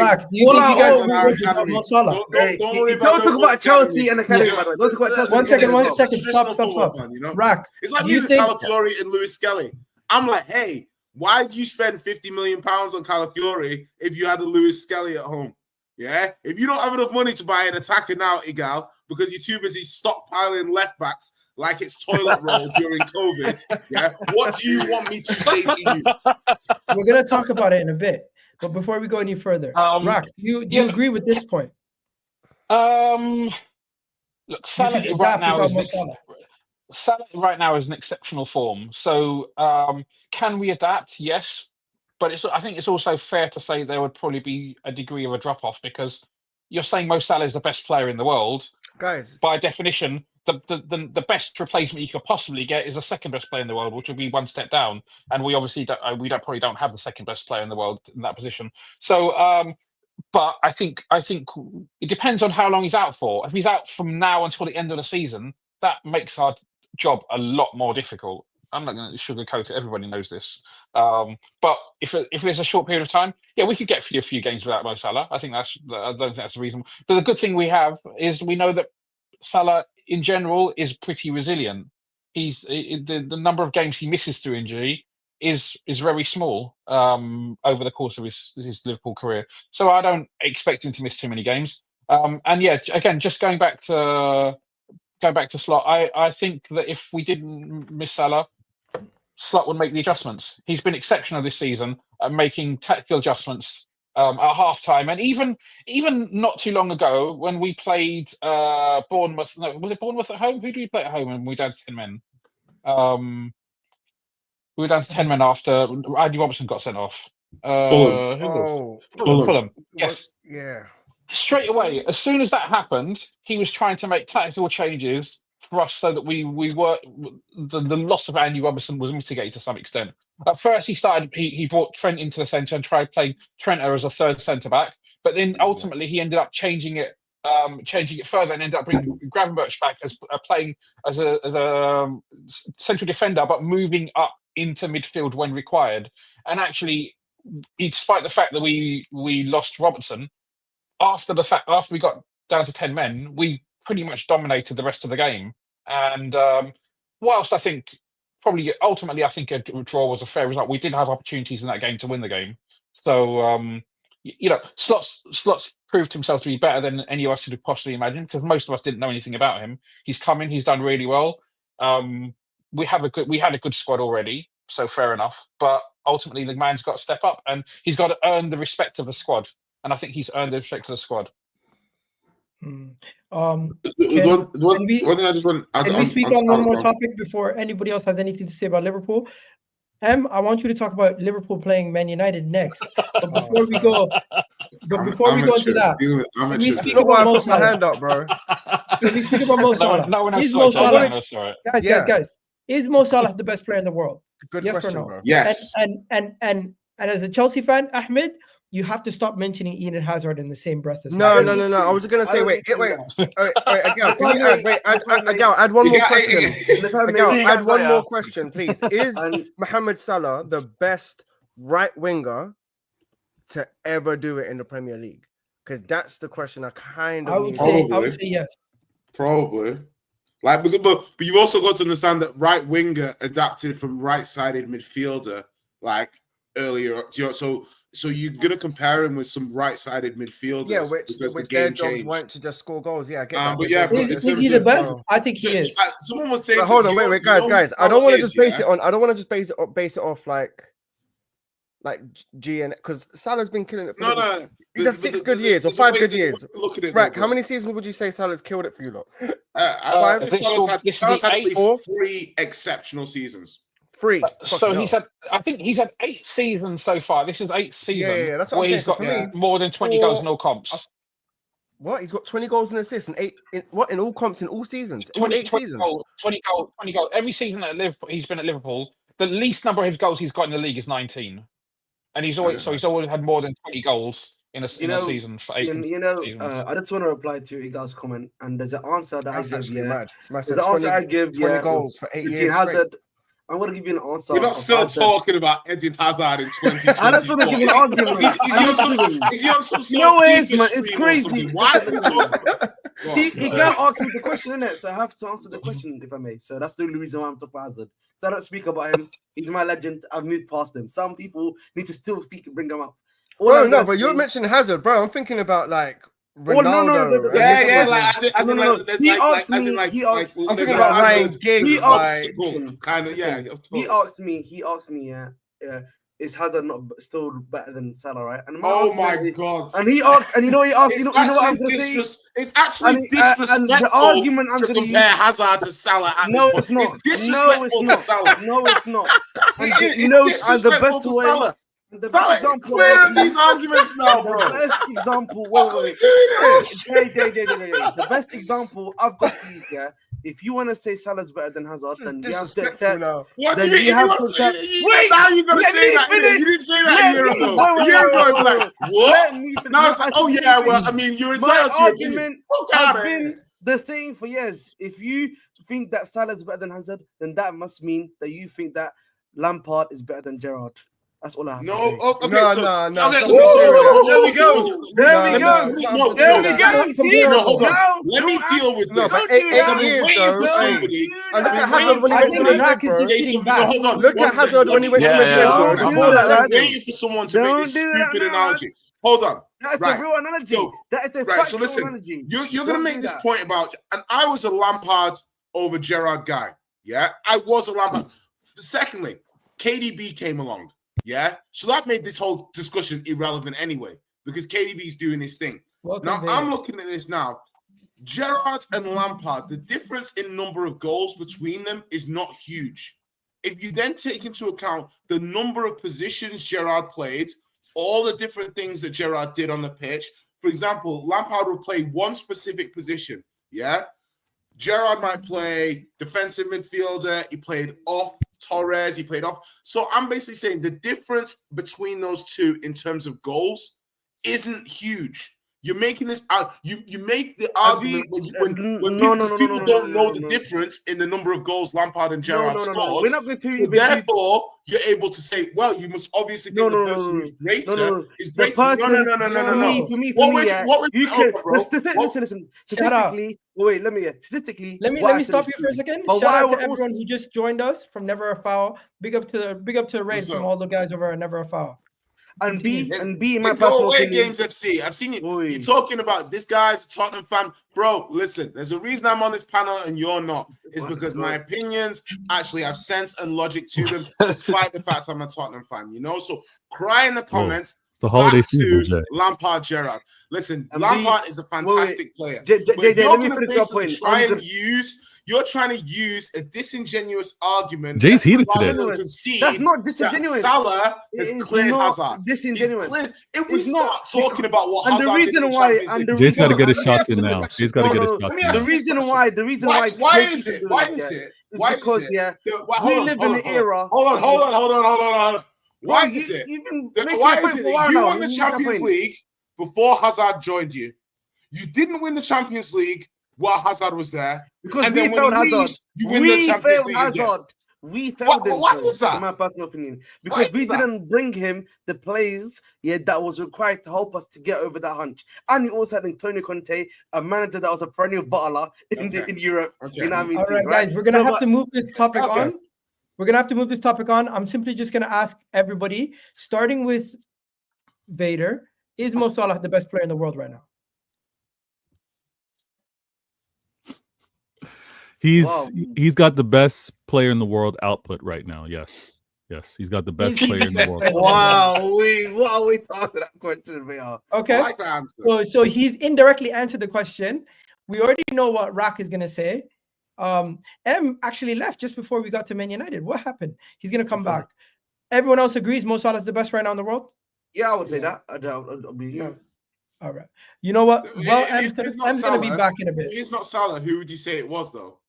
A: Rack, do you think you guys Mo Salah?
B: Don't talk about Chelsea and academy. Don't talk about Chelsea.
A: One second. Stop. Rack,
F: it's like using Calafiori and Lewis Skelly. I'm like, hey, why do you spend £50 million on Calafiori if you had a Lewis Skelly at home? Yeah, if you don't have enough money to buy an attacker now, Egal, because you're too busy stockpiling left backs like it's toilet roll during COVID. Yeah, what do you want me to say to you?
A: We're gonna talk about it in a bit, but before we go any further, Rack, do you agree with this point?
E: Look, Salah right now is an exceptional form. So, can we adapt? Yes. But I think it's also fair to say there would probably be a degree of a drop-off because you're saying Mo Salah is the best player in the world.
C: Guys.
E: By definition, the best replacement you could possibly get is the second best player in the world, which would be one step down. And we obviously probably don't have the second best player in the world in that position. So, but I think it depends on how long he's out for. If he's out from now until the end of the season, that makes our job a lot more difficult. I'm not going to sugarcoat it. Everybody knows this. But if there's a short period of time, we could get through a few games without Mo Salah. I don't think that's the reason. But the good thing we have is we know that Salah in general is pretty resilient. the number of games he misses through injury is very small over the course of his Liverpool career. So I don't expect him to miss too many games. And yeah, again, just going back to Slot, I think that if we didn't miss Salah, Slot would make the adjustments. He's been exceptional this season at making tactical adjustments at half-time. And even not too long ago when we played Bournemouth, no, was it Bournemouth at home? Who did we play at home when we were down to 10 men? We were down to 10 men after Andy Robertson got sent off.
F: Fulham.
E: Who was?
F: Fulham.
E: Fulham. Yes.
C: Yeah.
E: Straight away, as soon as that happened, he was trying to make tactical changes for us so that we were the loss of Andy Robertson was mitigated to some extent. At first, he brought Trent into the centre and tried playing Trent as a third centre back, but then ultimately he ended up changing it further and ended up bringing Gravenberch back as playing as a central defender, but moving up into midfield when required. And actually, despite the fact that we lost Robertson, after we got down to 10 men, we pretty much dominated the rest of the game. And whilst I think probably ultimately I think a draw was a fair result, we did have opportunities in that game to win the game. So Slots proved himself to be better than any of us could have possibly imagined, because most of us didn't know anything about him. He's come in, he's done really well. We had a good squad already, so fair enough. But ultimately, the man's got to step up, and he's got to earn the respect of the squad. And I think he's earned the respect of the squad.
A: Can we speak on one more topic before anybody else has anything to say about Liverpool? I want you to talk about Liverpool playing Man United next. But before we go into that, can we speak about Mo Salah?
C: Hand up, bro.
A: Can we speak about Mo Salah?
E: No one else
A: Is Mo Salah,
E: Salah.
A: guys, is Mo Salah the best player in the world?
C: Good
A: yes
C: question,
A: or no?
C: bro.
F: Yes.
A: And as a Chelsea fan, Ahmed, you have to stop mentioning Eden Hazard in the same breath as
C: No. I was going to say, wait. Egal, add one more question. Egal, add one more question, please. Is Mohamed Salah the best right winger to ever do it in the Premier League? Because that's the question I would
A: say yes.
F: Probably. But you've also got to understand that right winger adapted from right-sided midfielder earlier. So you're gonna compare him with some right-sided midfielders.
C: Yeah, which their jobs weren't to just score goals. Yeah, I get that.
A: Is he the best? I think he is.
F: Someone was saying.
C: Hold on, wait, guys. I don't want to just base it on. I don't want to just base it off like G and because Salah's been killing it. No. He's had 6 good years or 5 good years.
F: Look at it.
C: Right, how many seasons would you say Salah's killed it for you lot?
F: 5. Salah's had at least 3 exceptional seasons.
C: 3.
E: So I think he's had 8 seasons so far. This is 8th season.
C: Yeah, that's what
E: he's got more than 20 goals in all comps.
C: What? He's got 20 goals and assists and 8 in all comps in all seasons.
E: 20 seasons. 20 goals. Every season at Liverpool, he's been at Liverpool. The least number of his goals he's got in the league is 19, and he's always had more than 20 goals in a season for 8 seasons.
B: I just want to reply to Egal's comment, and there's an answer that
C: That's
B: I give.
C: mad.
B: There's an answer I give.
C: 20 goals for 8 years.
B: Hazard. I'm going to give you an answer.
F: We're not still talking about Eden Hazard in 2020.
B: I just want to give you an argument.
F: Is he on some sort
B: no,
F: of
B: it's crazy.
F: Why are we talking?
B: He can't ask me the question, innit? So I have to answer the question, if I may. So that's the only reason why I'm talking about Hazard. So I don't speak about him. He's my legend. I've moved past him. Some people need to still speak and bring him up.
C: But you're mentioning Hazard, bro. I'm thinking about Ronaldo.
B: He asked me.
C: I'm thinking about Ryan Giggs.
B: He asked me. Is Hazard not still better than Salah, right? And
F: oh my God!
B: And he asked, and you know what he asked. You know what I'm going to say?
F: It's actually disrespectful
B: and the argument I'm
F: to compare Hazard to Salah.
B: No, it's not.
F: Disrespectful to Salah.
B: No, it's not.
F: You know, the best way. The best example. Clear these arguments now, bro.
B: The best example. Wait. The best example I've got to use. Yeah. If you want to say Salah's better than Hazard, then you have to accept.
F: What do you mean? Wait, now you're gonna say that. You didn't say that a year ago. A year ago, like what? Now it's like, oh yeah, well, I mean, you're entitled to your opinion.
B: Has been the same for years. If you think that Salah's better than Hazard, then that must mean that you think that Lampard is better than Gerrard. That's all I have
F: No,
B: to say.
F: okay,
C: No,
F: so,
C: no, no.
F: okay,
C: There
B: we go. There we go.
F: No,
B: There we go. See?
F: no, hold on.
B: Now,
F: Let me deal with
C: No,
F: this.
C: but
B: Don't do
C: eight
F: I've been
C: years
F: waiting
C: though.
F: for somebody.
C: And look at
F: I've been
C: Hazard when he
A: I
C: went
A: think
C: to
A: the Rock is
C: Madrid,
A: just
C: bro.
A: sitting
F: No,
A: back.
F: hold on.
C: Look
F: One
C: at Hazard
F: second.
C: when he went to
D: Yeah,
C: Madrid,
D: yeah.
C: bro.
B: Don't
C: Come
B: do
C: on,
B: that,
C: man.
F: I'm waiting for someone to make this
B: Don't do that,
F: stupid
B: lads.
F: analogy. Hold on.
B: That's
F: Right.
B: a real analogy.
F: So,
B: That is a
F: right, so
B: factual
F: listen,
B: analogy.
F: You're going
B: Don't
F: to make
B: do
F: this
B: that.
F: point about, and I was a Lampard over Gerrard guy. Yeah, I was a Lampard. Secondly, KDB came along. Yeah, so that made this whole discussion irrelevant anyway, because KDB's doing his thing. Now, I'm looking at this now. Gerrard and Lampard, the difference in number of goals between them is not huge. If you then take into account the number of positions Gerrard played, all the different things that Gerrard did on the pitch. For example, Lampard would play one specific position, yeah? Gerrard might play defensive midfielder. He played off Torres. He played off. So I'm basically saying the difference between those two in terms of goals isn't huge. You're making this out. You make the argument when people don't know the difference in the number of goals Lampard and Gerrard scored.
B: We're not going to.
F: Therefore, you're able to say, well, you must obviously think the person who's greater is greater. No.
B: For me, listen. Statistically, wait, let me
A: stop you for a second. Shout out to everyone who just joined us from Never a Foul. Big up to the raid from all the guys over at Never a Foul.
B: And B, in my
F: go
B: personal
F: away,
B: opinion,
F: Games FC. I've seen you. You're talking about this guy's a Tottenham fan, bro. Listen, there's a reason I'm on this panel and you're not. It's because my opinions actually have sense and logic to them, despite the fact I'm a Tottenham fan. You know, so cry in the comments.
D: The holiday
F: back
D: season,
F: to Lampard, Gerrard. Listen, Lampard is a fantastic player.
B: Let me finish that point.
F: You're trying to use a disingenuous argument.
D: Jay's heated today.
B: That's not disingenuous.
F: Salah has cleared Hazard.
B: Disingenuous.
F: If we start talking about what
B: and the reason why,
D: Jay's got to get his shots in now. Jay's got to get his shots in.
B: The reason why is it? Because we live in the era.
F: Hold on. Why is it? You won the Champions League before Hazard joined you. You didn't win the Champions League while Hazard was there.
B: Because we failed Hazard. We failed Hazard. We failed him.
F: Why is that?
B: In my personal opinion. Because we didn't bring him the players that was required to help us to get over that hunch. And we also had Antonio Conte, a manager that was a perennial battler in Europe.
F: Okay.
B: You know what I mean?
A: All right, guys, we're going to have to move this topic on. We're going to have to move this topic on. I'm simply just going to ask everybody, starting with Vader, is Mo Salah the best player in the world right now?
D: He's got the best player in the world output right now. Yes, he's got the best player in the world.
B: Wow, what are we talking that question, VR?
A: Okay,
F: like the answer.
A: So he's indirectly answered the question. We already know what Rock is gonna say. M actually left just before we got to Man United. What happened? He's gonna come back. Everyone else agrees Mo Salah is the best right now in the world.
B: Yeah, I would say that. Yeah.
A: All right. You know what? Well, M's gonna be back in a bit.
F: If it's not Salah, who would you say it was though?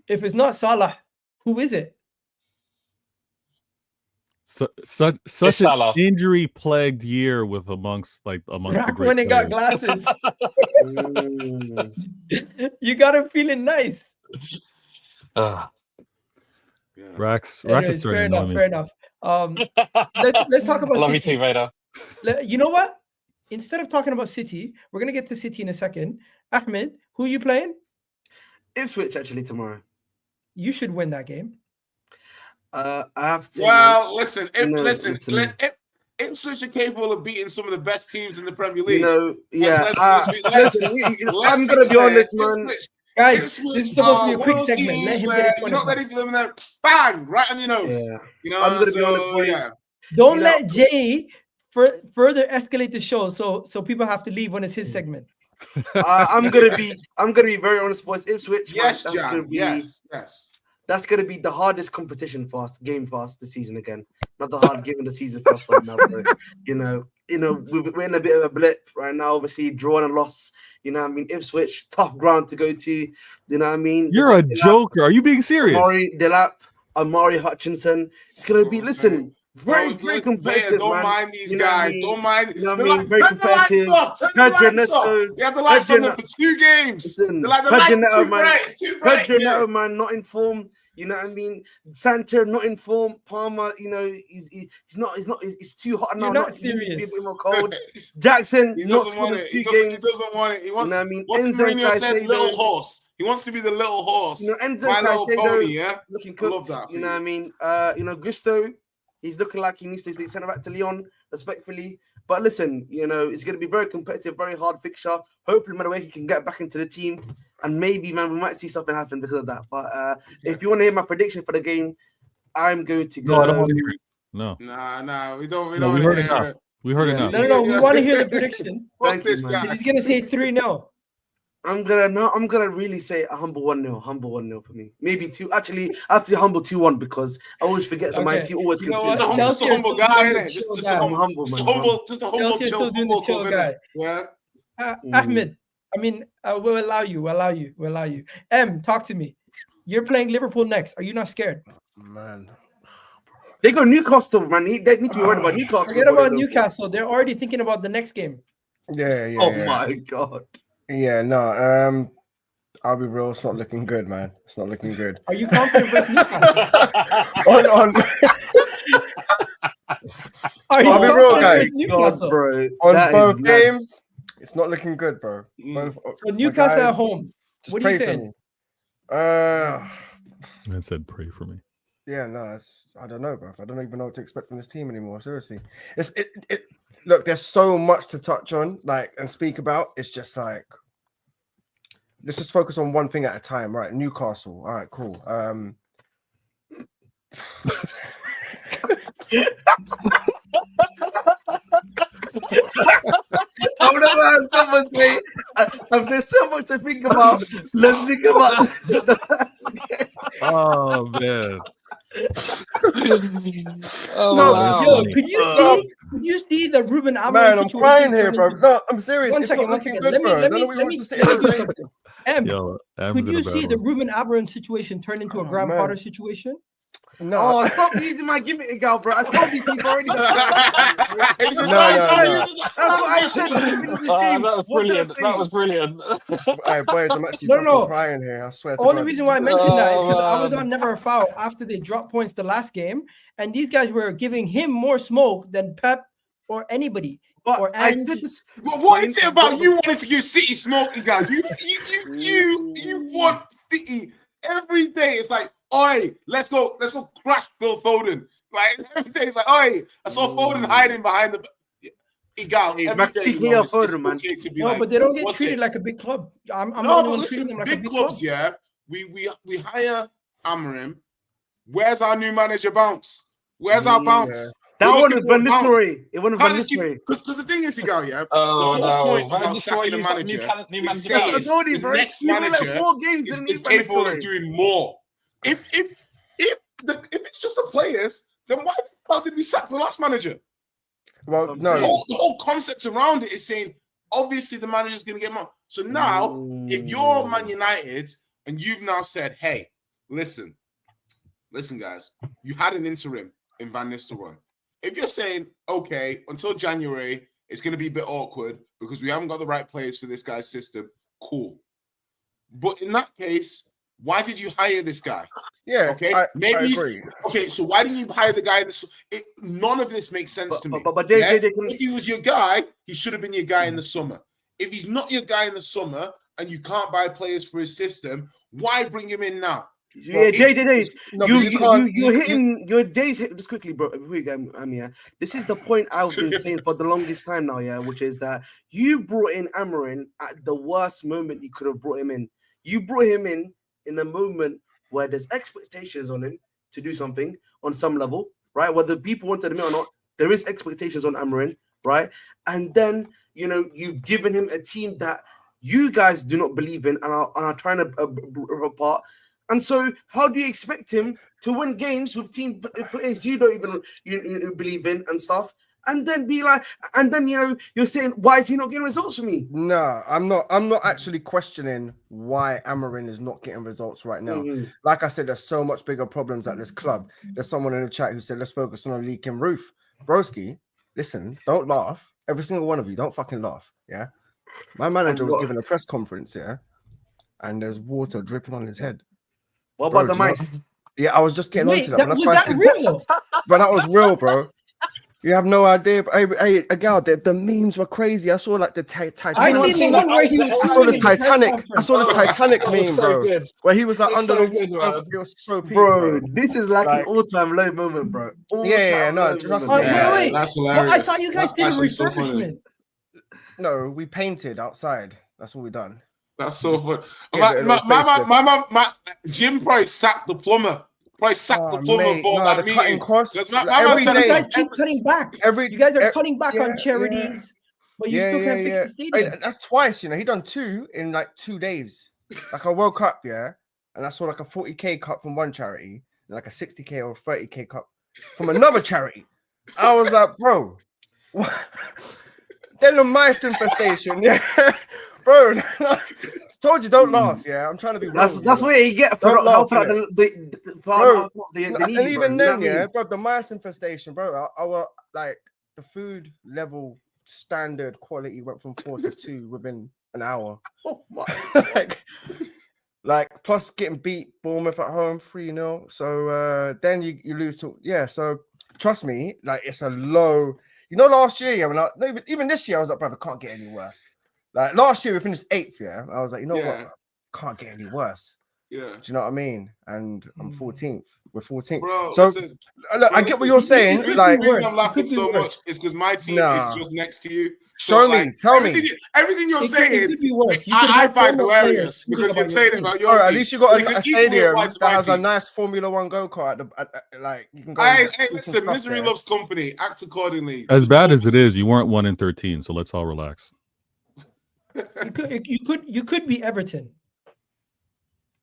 A: If it's not Salah, who is it?
D: Such an injury-plagued year with amongst
A: Rock
D: the great
A: when he got glasses. You got him feeling nice.
D: Rax is turning on me.
A: Fair enough. Let's talk about.
E: Love you too, Vader.
A: You know what? Instead of talking about City, we're gonna get to City in a second. Ahmed, who are you playing?
B: Ipswich actually tomorrow.
A: You should win that game.
B: I have to.
F: Well, listen. Ipswich are capable of beating some of the best teams in the Premier League.
B: I'm gonna be honest, man.
A: Guys, this is supposed to be a quick segment. Let him get
F: you're not ready for them, and then bang, right on your nose.
B: Yeah.
F: You know,
B: I'm gonna be honest, boys.
A: Don't let Jay further escalate the show, so people have to leave when it's his segment.
B: I'm gonna be very honest, boys. Ipswich,
F: yes,
B: man, that's gonna be the hardest competition for us, game for us this season again. Not the hard game of the season for us right now, bro. You know, we're in a bit of a blip right now. Obviously, draw and loss. You know what I mean? Ipswich, tough ground to go to. You know what I mean?
D: You're a joker. Are you being serious?
B: Amari Hutchinson. It's gonna be very competitive,
F: don't
B: man.
F: mind these guys. Don't mind.
B: You know what I mean? Very competitive.
F: Pedro Neto. They have the lights on them for 2 games.
B: Listen,
F: they're like the lights too bright.
B: Pedro Neto, man, not in form. You know what I mean? Sancho not in form. Palmer, you know, he's not. It's too hot now.
A: You're not
B: He needs to be a
A: serious.
B: bit more cold. Jackson,
F: He
B: not
F: doesn't want
B: scored in
F: it.
B: 2
F: He
B: games.
F: doesn't want it. He wants.
B: You know what I mean?
F: What's
B: Enzo and
F: Mourinho said? Little
B: Caicedo.
F: horse. He wants to be the little horse.
B: You know, Enzo
F: My
B: and
F: little
B: Caicedo
F: pony. Yeah.
B: looking
F: I love
B: cooked.
F: that for
B: You know what I mean? You know, Gusto, he's looking like he needs to be sent back to Lyon, respectfully. But listen, you know, it's going to be very competitive, very hard fixture. Hopefully, Maupay can get back into the team, and maybe, man, we might see something happen because of that. But if you want to hear my prediction for the game, I'm going to go.
D: No, I don't want to hear it. No.
F: Nah, we don't.
D: No, we heard enough. We heard enough.
A: No, we want to hear the prediction.
F: Fuck this guy.
A: He's gonna say 3-0.
B: I'm gonna really say a humble 1-0. Humble 1-0 for me. Maybe 2. Actually, I have to humble 2-1 because I always forget that my team always considers.
F: Just a humble guy, innit? Just a
B: I'm humble,
F: just a
B: man.
F: humble, just a humble, chill, humble
A: chill guy.
F: Yeah.
A: Ahmed, I mean, we'll allow you. Talk to me. You're playing Liverpool next. Are you not scared?
C: Man.
B: They got Newcastle, man. They need to be worried about Newcastle.
A: Forget about Newcastle. They're already thinking about the next game.
C: Yeah.
B: Oh my god.
C: Yeah, no. I'll be real. It's not looking good, man. It's not looking good.
A: Are you confident with Newcastle?
C: I'll be real, guys.
B: God, bro.
C: On both games, it's not looking good, bro. Both,
A: so Newcastle
C: guys,
A: at home. What are you saying?
D: Man said, pray for me.
C: Yeah, no, I don't know, bro. I don't even know what to expect from this team anymore. Seriously, look, there's so much to touch on, like, and speak about. It's just like, let's just focus on one thing at a time, right? Newcastle. All right, cool.
B: I've never heard someone say, if there's so much to think about, let's think about the first game.
D: Oh, man.
A: Yo, could you see the Ruben Amorim
C: Man, I'm
A: situation
C: crying here, bro. No, I'm serious.
A: One
C: It's
A: second,
C: not looking
A: one
C: good,
A: second.
C: bro.
A: Let
C: I don't know what you want to say.
A: Could you see the Ruben Amorim situation turn into a Graham Potter situation?
C: No.
B: Oh, stop using my gimmick, Egal, bro. I told you people already.
C: No.
B: That's what I said.
E: That was brilliant. That was brilliant.
C: Hey, boys, I'm actually crying here. I swear to
A: God. The only
C: God.
A: reason why I mentioned that is because I was on Never a Foul after they dropped points the last game, and these guys were giving him more smoke than Pep or anybody.
B: But
A: or
B: I
A: Ange.
B: did this.
F: What is it about you wanting to give City smoke, Egal? You want City every day. It's like, oi, let's go crash Phil Foden. Like every day, it's like, oi, I saw Foden hiding behind the Egal.
A: No, but they don't get treated like a big club. I'm
F: no,
A: not
F: but listen,
A: treating them like
F: big
A: a big
F: clubs,
A: club.
F: yeah. We hire Amorim. Where's our new manager bounce? Where's our bounce?
B: That one was Van Nistelrooy. It wasn't Van Nistelrooy.
F: Because the thing is, Egal, yeah.
E: The whole
F: point about sacking the manager is saying the next manager is capable of doing more. If it's just the players, then why the hell did we sack the last manager?
C: Well, no.
F: The whole concept around it is saying, obviously, the manager's going to get more. So now, if you're Man United and you've now said, hey, listen, guys, you had an interim in Van Nistelrooy. If you're saying, okay, until January, it's going to be a bit awkward because we haven't got the right players for this guy's system, cool. But in that case, why did you hire this guy?
C: Yeah,
F: okay.
C: I
F: agree. Okay, so why didn't you hire the guy? None of this makes sense to me.
B: But
F: if he was your guy, he should have been your guy in the summer. If he's not your guy in the summer and you can't buy players for his system, why bring him in now?
B: Yeah, JJ, you're hitting your days. Just quickly, bro. Before you go, this is the point I've been saying for the longest time now, yeah, which is that you brought in Amorim at the worst moment you could have brought him in. You brought him in a moment where there's expectations on him to do something on some level, right? Whether people want to admit or not, there is expectations on Amorim, right? And then, you've given him a team that you guys do not believe in and are trying to apart. And so, how do you expect him to win games with team players you don't even you believe in and stuff? And then you're saying, why is he not getting results for me?
C: No, I'm not actually questioning why Amorim is not getting results right now. Like I said, there's so much bigger problems at this club. There's someone in the chat who said, let's focus on a leaking roof. Broski, listen, don't laugh. Every single one of you, don't fucking laugh. Yeah. My manager was giving a press conference here, and there's water dripping on his head.
B: What about the mice?
C: Yeah, I was just getting onto that. But that's
A: was
C: why
A: that real?
C: But that was real, bro. You have no idea. But hey, Egal, the memes were crazy. I saw like the Titanic.
A: I seen the one where he was.
C: I saw this Titanic. I saw this Titanic
E: That was
C: meme,
E: so
C: bro.
E: good.
C: Where he was like
E: It's
C: under
E: so
C: the
E: good,
C: water.
E: man.
C: It was so peak,
B: Bro, this is like an
C: Like-
B: all-time low moment, bro.
C: Yeah, no,
B: All-time
C: trust
B: low
C: me.
B: moment.
F: Yeah,
A: wait.
F: that's
A: Well,
F: hilarious.
A: I thought you guys
F: That's
A: did a
F: actually so funny.
A: refurbishment.
C: No, we painted outside. That's what we done.
F: That's so funny.
C: Yeah,
F: My Jim probably sacked the plumber. Probably sacked the plumber
C: Mate,
F: for
C: no,
F: that
C: the
F: meeting.
C: cutting costs.
F: Because
C: Like,
F: my man
C: every
F: said-
A: You
C: day-
A: guys keep cutting back. You guys are cutting back on charities, but you still can't fix the stadium.
C: Hey, that's twice, you know. He done 2 in like 2 days. Like I woke up, and I saw like a 40k cut from one charity and like a 60k or 30k cut from another charity. I was like, bro, what? Then the mice infestation, bro. Told you, don't laugh, I'm trying to be.
B: That's
C: real,
B: what you get for
C: Don't
B: not
C: laugh,
B: helping out the
C: and
B: needy,
C: even
B: bro.
C: then, bro, the mice infestation, bro. Our like the food level standard quality went from 4 to 2 within an hour.
B: Oh my.
C: like plus getting beat Bournemouth at home 3-0. So then you lose to So trust me, like it's a low. You know, last year, when even this year, I was like, brother, can't get any worse. Like last year, we finished 8th. I was like, you know what, can't get any worse.
F: Yeah.
C: Do you know what I mean? And I'm 14th. We're 14th.
F: Bro,
C: so
F: listen,
C: look, I get what you're saying. Like,
F: the reason I'm laughing so much is because my team is just next to you.
C: Show me, tell me.
F: Everything you're saying,
A: it could be worse.
F: I find hilarious because you're saying about your team.
C: At least you got a stadium that has a
F: team.
C: nice Formula One go-kart. Like you can go.
F: Hey, listen, misery loves company. Act accordingly.
D: As bad as it is, you weren't 1 in 13, so let's all relax.
A: You could be Everton.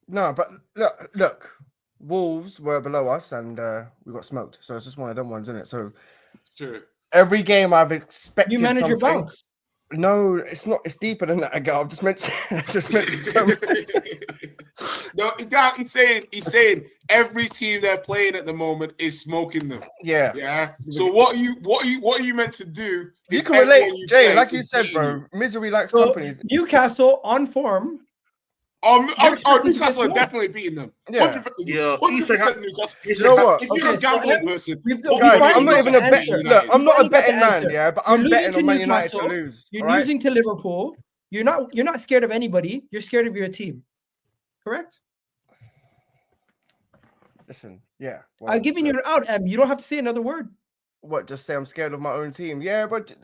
C: No, but look, Wolves were below us and we got smoked. So it's just one of them ones, isn't it? So
F: sure.
C: Every game I've expected
A: you manage
C: something.
A: your bounce.
C: No, it's not. It's deeper than that. I've just mentioned. So
F: no, he's saying every team they're playing at the moment is smoking them. Yeah. So what are you meant to do?
C: You can relate, Jay. Like you said, bro. Misery likes companies.
A: Newcastle on form.
F: Newcastle are definitely beating them.
C: Yeah.
F: 100% Newcastle.
C: You know what?
F: If you're a gambling person,
C: guys, I'm not even a betting. Look, I'm not a betting man, but I'm betting on Man United to lose.
A: You're losing to Liverpool. You're not scared of anybody. You're scared of your team. Correct?
C: Listen, yeah.
A: Well, I'm giving you an out, Em. You don't have to say another word.
C: What? Just say I'm scared of my own team. Yeah, but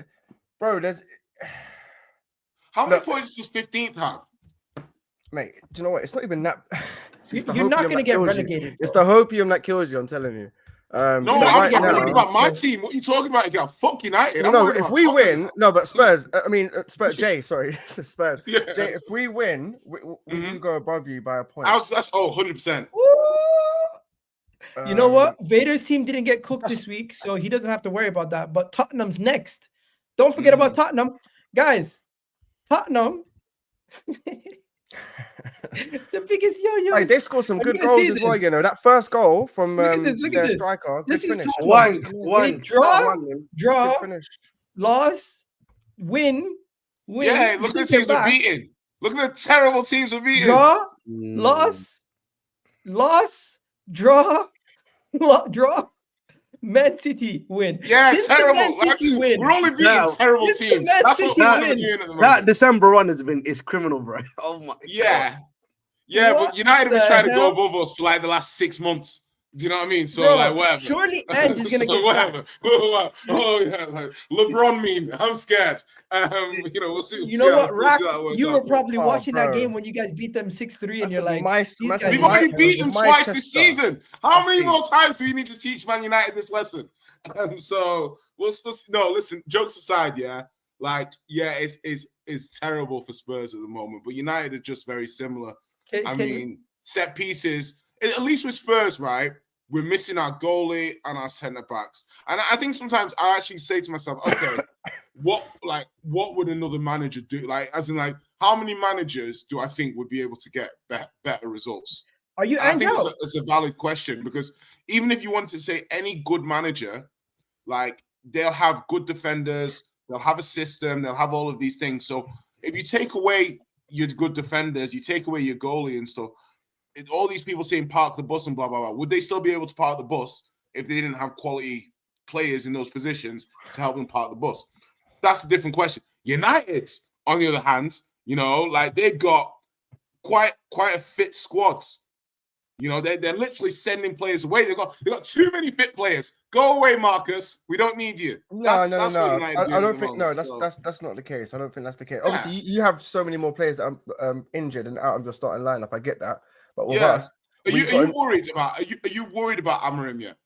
C: bro, there's
F: how many points does 15th have?
C: Mate, do you know what? It's not even that.
A: You're not going to get relegated.
C: It's the hopium that kills you. I'm telling you.
F: I'm talking about my team. What are you talking about? You fuck United.
C: No, if we win, but Spurs. I mean, Spurs. Jay, sorry, Spurs.
F: Yeah.
C: Jay, if we win, we do go above you by a point.
F: That's 100%.
A: You know what? Vader's team didn't get cooked this week, so he doesn't have to worry about that. But Tottenham's next. Don't forget about Tottenham, guys. Tottenham. The biggest yo-yo.
C: Hey, they scored some good goals as well. You know that first goal from their striker. Good finish.
B: One
A: draw, loss, win.
F: Yeah, look at the teams we're beating. Look at the terrible teams we're beating.
A: Draw, loss, draw. Man City win.
F: Yeah,
A: Since
F: terrible.
A: Win.
F: We're only beating terrible teams. That's what we're doing at the moment.
B: That December run is criminal, bro. Oh my
F: God. Yeah, but United have been trying to go above us for like the last 6 months. Do you know what I mean? So whatever.
A: Surely Ange is gonna get
F: sacked. Oh yeah, like LeBron meme. I'm scared. We'll see.
A: You know what, Rack? You were probably watching that game when you guys beat them 6-3, and you're like,
F: we've already beat them twice this season. How many more times do we need to teach Man United this lesson? So listen. Jokes aside, it's terrible for Spurs at the moment, but United are just very similar. Set pieces. At least with Spurs, right? We're missing our goalie and our centre backs, and I think sometimes I actually say to myself, okay, what would another manager do? Like, as in, like, how many managers do I think would be able to get better results?
A: Are you?
F: I think it's a valid question, because even if you want to say any good manager, like, they'll have good defenders, they'll have a system, they'll have all of these things. So if you take away your good defenders, you take away your goalie and stuff, all these people saying park the bus and blah, blah, blah, would they still be able to park the bus if they didn't have quality players in those positions to help them park the bus? That's a different question. United, on the other hand, you know, like they've got quite a fit squads. You know, they're literally sending players away. They got too many fit players. Go away, Marcus. We don't need you.
C: No. I don't think. No, that's not the case. I don't think that's the case. Yeah. Obviously, you have so many more players that are injured and out of your starting lineup. I get that, but with us,
F: are you worried about Amorim yet?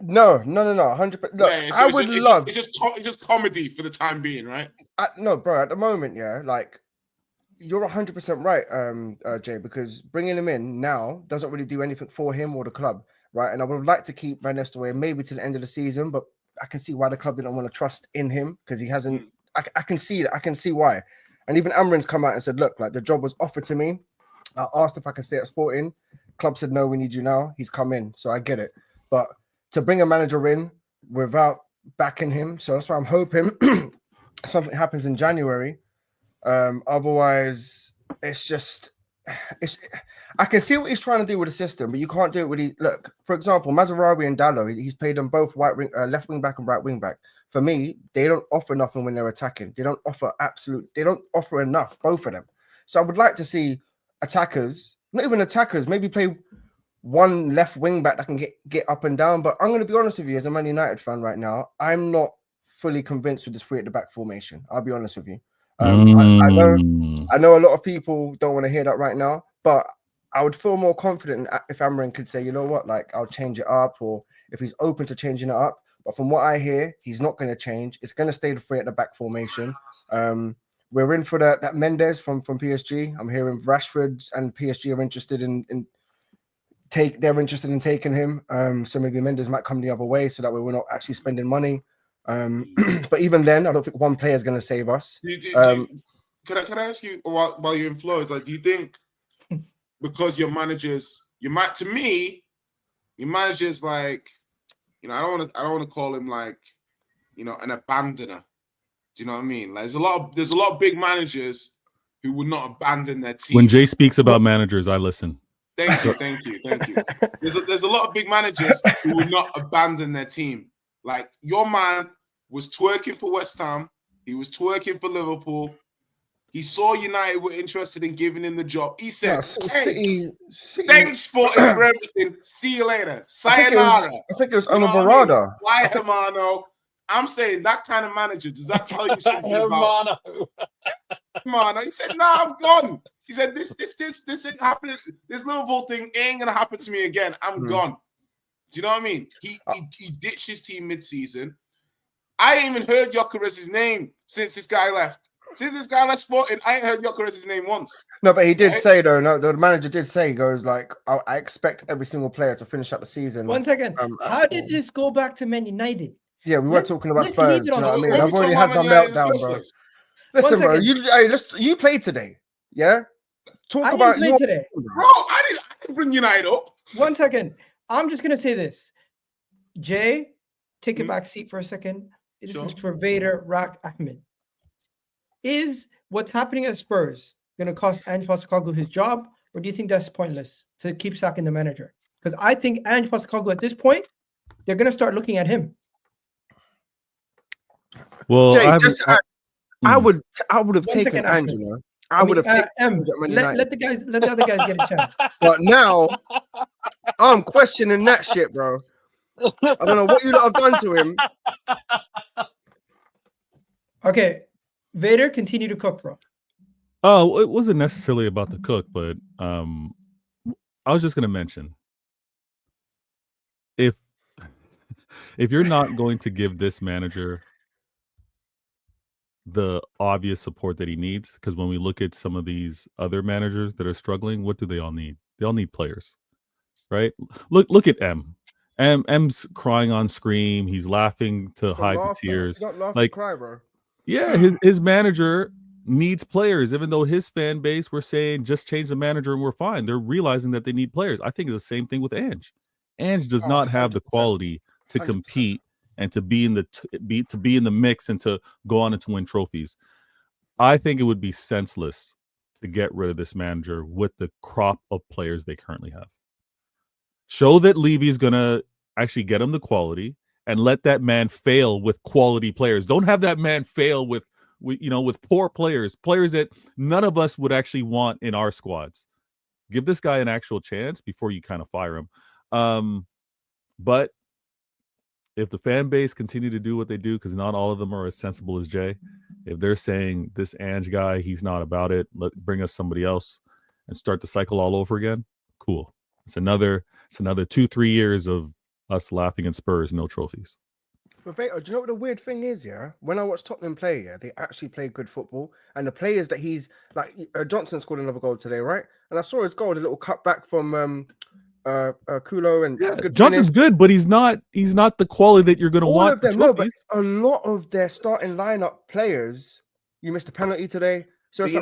C: No, 100%. Look,
F: yeah, so
C: I would love.
F: It's just comedy for the time being, right?
C: No, bro. At the moment, yeah, like. You're 100% right, Jay, because bringing him in now doesn't really do anything for him or the club, right? And I would like to keep Van Nistelrooy maybe to the end of the season, but I can see why the club didn't want to trust in him because he hasn't. I can see that. I can see why. And even Amorim's come out and said, "Look, like the job was offered to me. I asked if I can stay at Sporting. Club said no, we need you now. He's come in, so I get it. But to bring a manager in without backing him, so that's why I'm hoping something happens in January." Otherwise, I can see what he's trying to do with the system, but you can't do it with look, for example, Mazraoui and Dalot, he's played them both left wing back and right wing back. For me, they don't offer nothing when they're attacking. They don't offer enough, both of them. So I would like to see attackers, not even attackers, maybe play one left wing back that can get up and down. But I'm going to be honest with you, as a Man United fan right now, I'm not fully convinced with this 3 at the back formation. I'll be honest with you. I know a lot of people don't want to hear that right now, but I would feel more confident if Amorim could say, you know what, like I'll change it up, or if he's open to changing it up. But from what I hear, he's not going to change. It's going to stay the 3 at the back formation. We're in for that Mendes from PSG. I'm hearing Rashford and PSG are interested they're interested in taking him. So maybe Mendes might come the other way, so that way we're not actually spending money. But even then, I don't think one player is going to save us.
F: Can I ask you while you're in Florida, like, do you think because your managers like, you know, I don't want to call him like, you know, an abandoner. Do you know what I mean? Like, there's a lot of big managers who would not abandon their team.
D: When Jay speaks about managers, I listen.
F: Thank you. There's a lot of big managers who would not abandon their team. Like, your man was twerking for West Ham. He was twerking for Liverpool. He saw United were interested in giving him the job. He said, thanks for everything. See you later. Sayonara.
C: I think it was Barada.
F: Fly Hermano. I'm saying that kind of manager, does that tell you something about Hermano? He said, no, I'm gone. He said, this ain't happening. This Liverpool thing ain't going to happen to me again. I'm gone. Do you know what I mean? He ditched his team mid-season. I ain't even heard Gyökeres's name since this guy left. Since this guy left Sporting, I ain't heard Gyökeres's name once.
C: No, but he did say, though, no, the manager did say, he goes, like, I expect every single player to finish out the season.
A: 1 second. How did this go back to Man United?
C: Yeah, we were talking about Spurs. Do you know what I mean? I've already had my meltdown, bro. Listen, bro, you played today. Yeah? Talk about
A: your today.
F: Bro, I didn't bring United up.
A: 1 second. I'm just going to say this. Jay, take a back seat for a second. This is for Vader, Rak, Ahmed. Is what's happening at Spurs going to cost Ange Postecoglou his job, or do you think that's pointless to keep sacking the manager? Because I think Ange Postecoglou at this point, they're going to start looking at him.
C: Well, Jay, I would have taken Ange. I would have taken
A: let the other guys get a chance.
C: But now I'm questioning that shit, bro. I don't know what you lot have done to him.
A: Okay, Vader, continue to cook, bro.
D: Oh, it wasn't necessarily about the cook, but I was just going to mention, if you're not going to give this manager the obvious support that he needs, because when we look at some of these other managers that are struggling, what do they all need? They all need players, right? Look at M. M's crying on screen. He's laughing to hide the tears.
C: He's not laughing, like, cry, bro.
D: Yeah, his manager needs players, even though his fan base were saying just change the manager and we're fine. They're realizing that they need players. I think it's the same thing with Ange. Ange does not have the quality to 100%. Compete and to be in the mix and to go on and to win trophies. I think it would be senseless to get rid of this manager with the crop of players they currently have. Show that Levy's going to actually get him the quality and let that man fail with quality players. Don't have that man fail with poor players that none of us would actually want in our squads. Give this guy an actual chance before you kind of fire him. But if the fan base continue to do what they do, because not all of them are as sensible as Jay, if they're saying this Ange guy, he's not about it, bring us somebody else and start the cycle all over again, cool. It's another 2-3 years of us laughing at Spurs, no trophies.
C: But do you know what the weird thing is? Yeah, when I watch Tottenham play, they actually play good football, and the players that he's like, Johnson scored another goal today, right? And I saw his goal, the little cut back from Kulo, and good
D: Johnson's
C: finish.
D: good, but he's not the quality that you're going to want.
C: All of them, no, but a lot of their starting lineup players, you missed a penalty today, so it's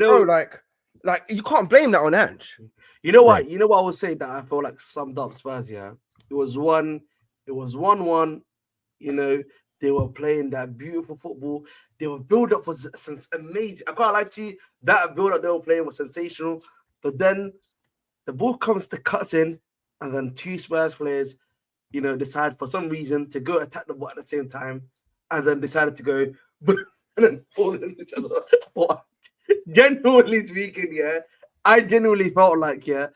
C: like you can't blame that on Ange.
B: You know what? Right. You know what I would say that I feel like summed up Spurs. Yeah, it was 1-1. You know, they were playing that beautiful football. Their build-up was amazing. I can't lie to you, that build-up they were playing was sensational. But then the ball comes to cuts in, and then two Spurs players, you know, decide for some reason to go attack the ball at the same time, and then decided to go and then fall in each other. Genuinely speaking, yeah, I genuinely felt like, it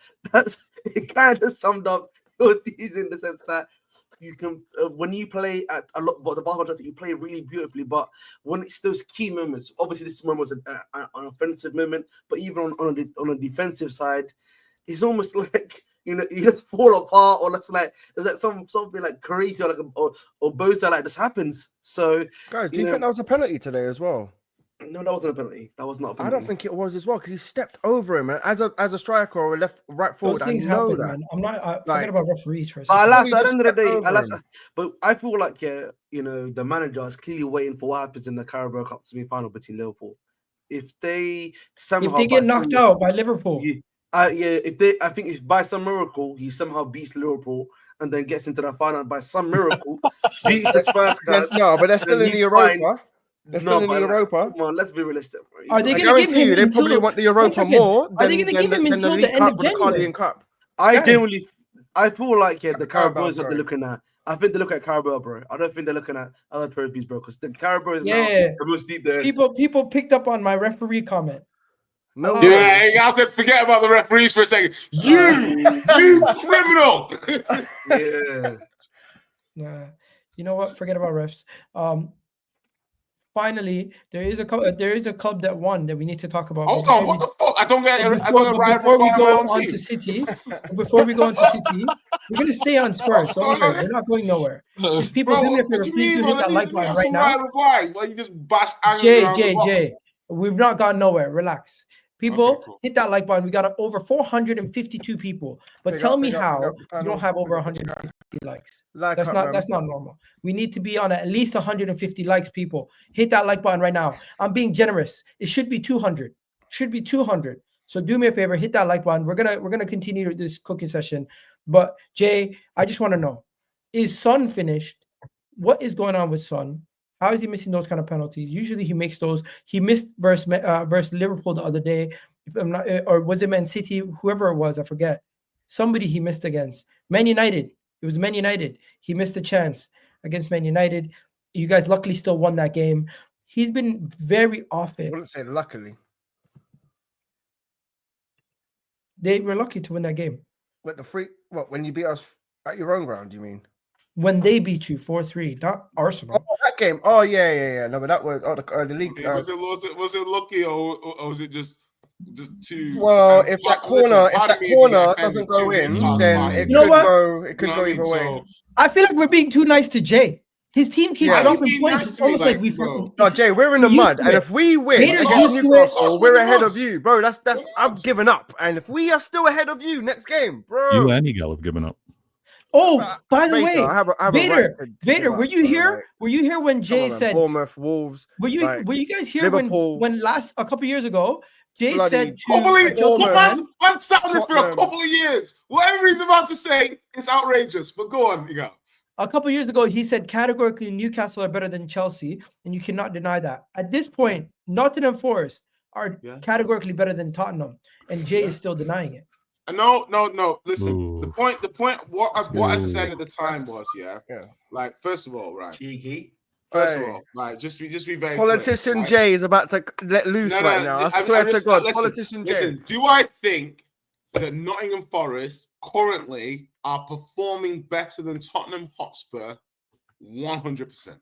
B: kind of summed up your season in the sense that you can, when you play at a lot, but the vast majority, you play really beautifully. But when it's those key moments, obviously this moment was an offensive moment, but even on a defensive side, it's almost like, you know, you just fall apart, or it's like there's like something like crazy, or like or Boza like this happens. So,
C: guys, do you think that was a penalty today as well?
B: No, that wasn't a penalty. That was not a penalty.
C: I don't think it was as well, because he stepped over him. As a striker or a right forward,
A: those things happen, man. I'm not forget about referees for a
B: second. At the end of the day, but I feel like you know, the manager is clearly waiting for what happens in the Carabao Cup semi-final between Liverpool. If they
A: get knocked out by Liverpool,
B: I think if by some miracle he somehow beats Liverpool and then gets into the final by some miracle, beats the Spurs guys.
C: No, but they're still in the Europa. They're still in the Europa.
B: Come on, let's be realistic. Bro.
A: Are they going to give him?
C: They probably want the Europa more than
A: the League Cup or the
C: Cardian Cup.
B: I feel like the Carabao is what they're looking at. I think they look at Carabao, bro. I don't think they're looking at other trophies, bro. Because the Carabao is now the most deep there.
A: People picked up on my referee comment.
F: No, I said forget about the referees for a second. You criminal.
A: Nah, you know what? Forget about refs. Finally, there is a club that won that we need to talk about.
F: Hold on, what the fuck? I don't get.
A: Before we go on to City, we're gonna stay on Spurs. Don't worry, we're not going nowhere. Just people, do me a favor, please do hit that like button right now.
F: Why you just bash
A: Jay, we've not gone nowhere. Relax. People, hit that like button. We got over 452 people. But tell me how you don't have over 150 likes. That's not normal. We need to be on at least 150 likes, people. Hit that like button right now. I'm being generous. It should be 200. So do me a favor, hit that like button. We're gonna continue this cooking session. But Jay, I just want to know, is Son finished? What is going on with Son? How is he missing those kind of penalties? Usually he makes those. He missed versus Liverpool the other day. If I'm not, or was it Man City? Whoever it was, I forget. Somebody he missed against. Man United. It was Man United. He missed a chance against Man United. You guys luckily still won that game. He's been very off it.
C: I wouldn't say luckily.
A: They were lucky to win that game.
C: When you beat us at your own ground, you mean?
A: When they beat you 4-3, not Arsenal.
C: Oh, that game. Oh, yeah. No, but that was the league.
F: Was it lucky or was it just too?
C: Well, if that corner doesn't go in, then it could go either way.
A: I feel like we're being too nice to Jay. His team keeps dropping points. It's almost like we.
C: No, Jay, we're in the mud, and if we win against Newcastle, we're ahead of you, bro. That's. I've given up, and if we are still ahead of you next game, bro.
D: You and Egal have given up.
A: Oh, by the way, Vader, were you here? Like, were you here when Jay said
C: Bournemouth, Wolves?
A: Were you guys here when a couple years ago Jay said
F: man sat on this for a couple of years. Whatever he's about to say, it's outrageous. But go on, you go.
A: A couple of years ago, he said categorically Newcastle are better than Chelsea, and you cannot deny that. At this point, Nottingham Forest, are categorically better than Tottenham, and Jay is still denying it.
F: No. Listen,
D: Ooh.
F: the point. What I said at the time was, like, first of all, right.
B: Cheeky.
F: First of all, like, just be very
C: Politician
F: clear, right?
C: Jay is about to let loose right now. I swear to God, Politician Jay.
F: Listen, do I think that Nottingham Forest currently are performing better than Tottenham Hotspur? 100%.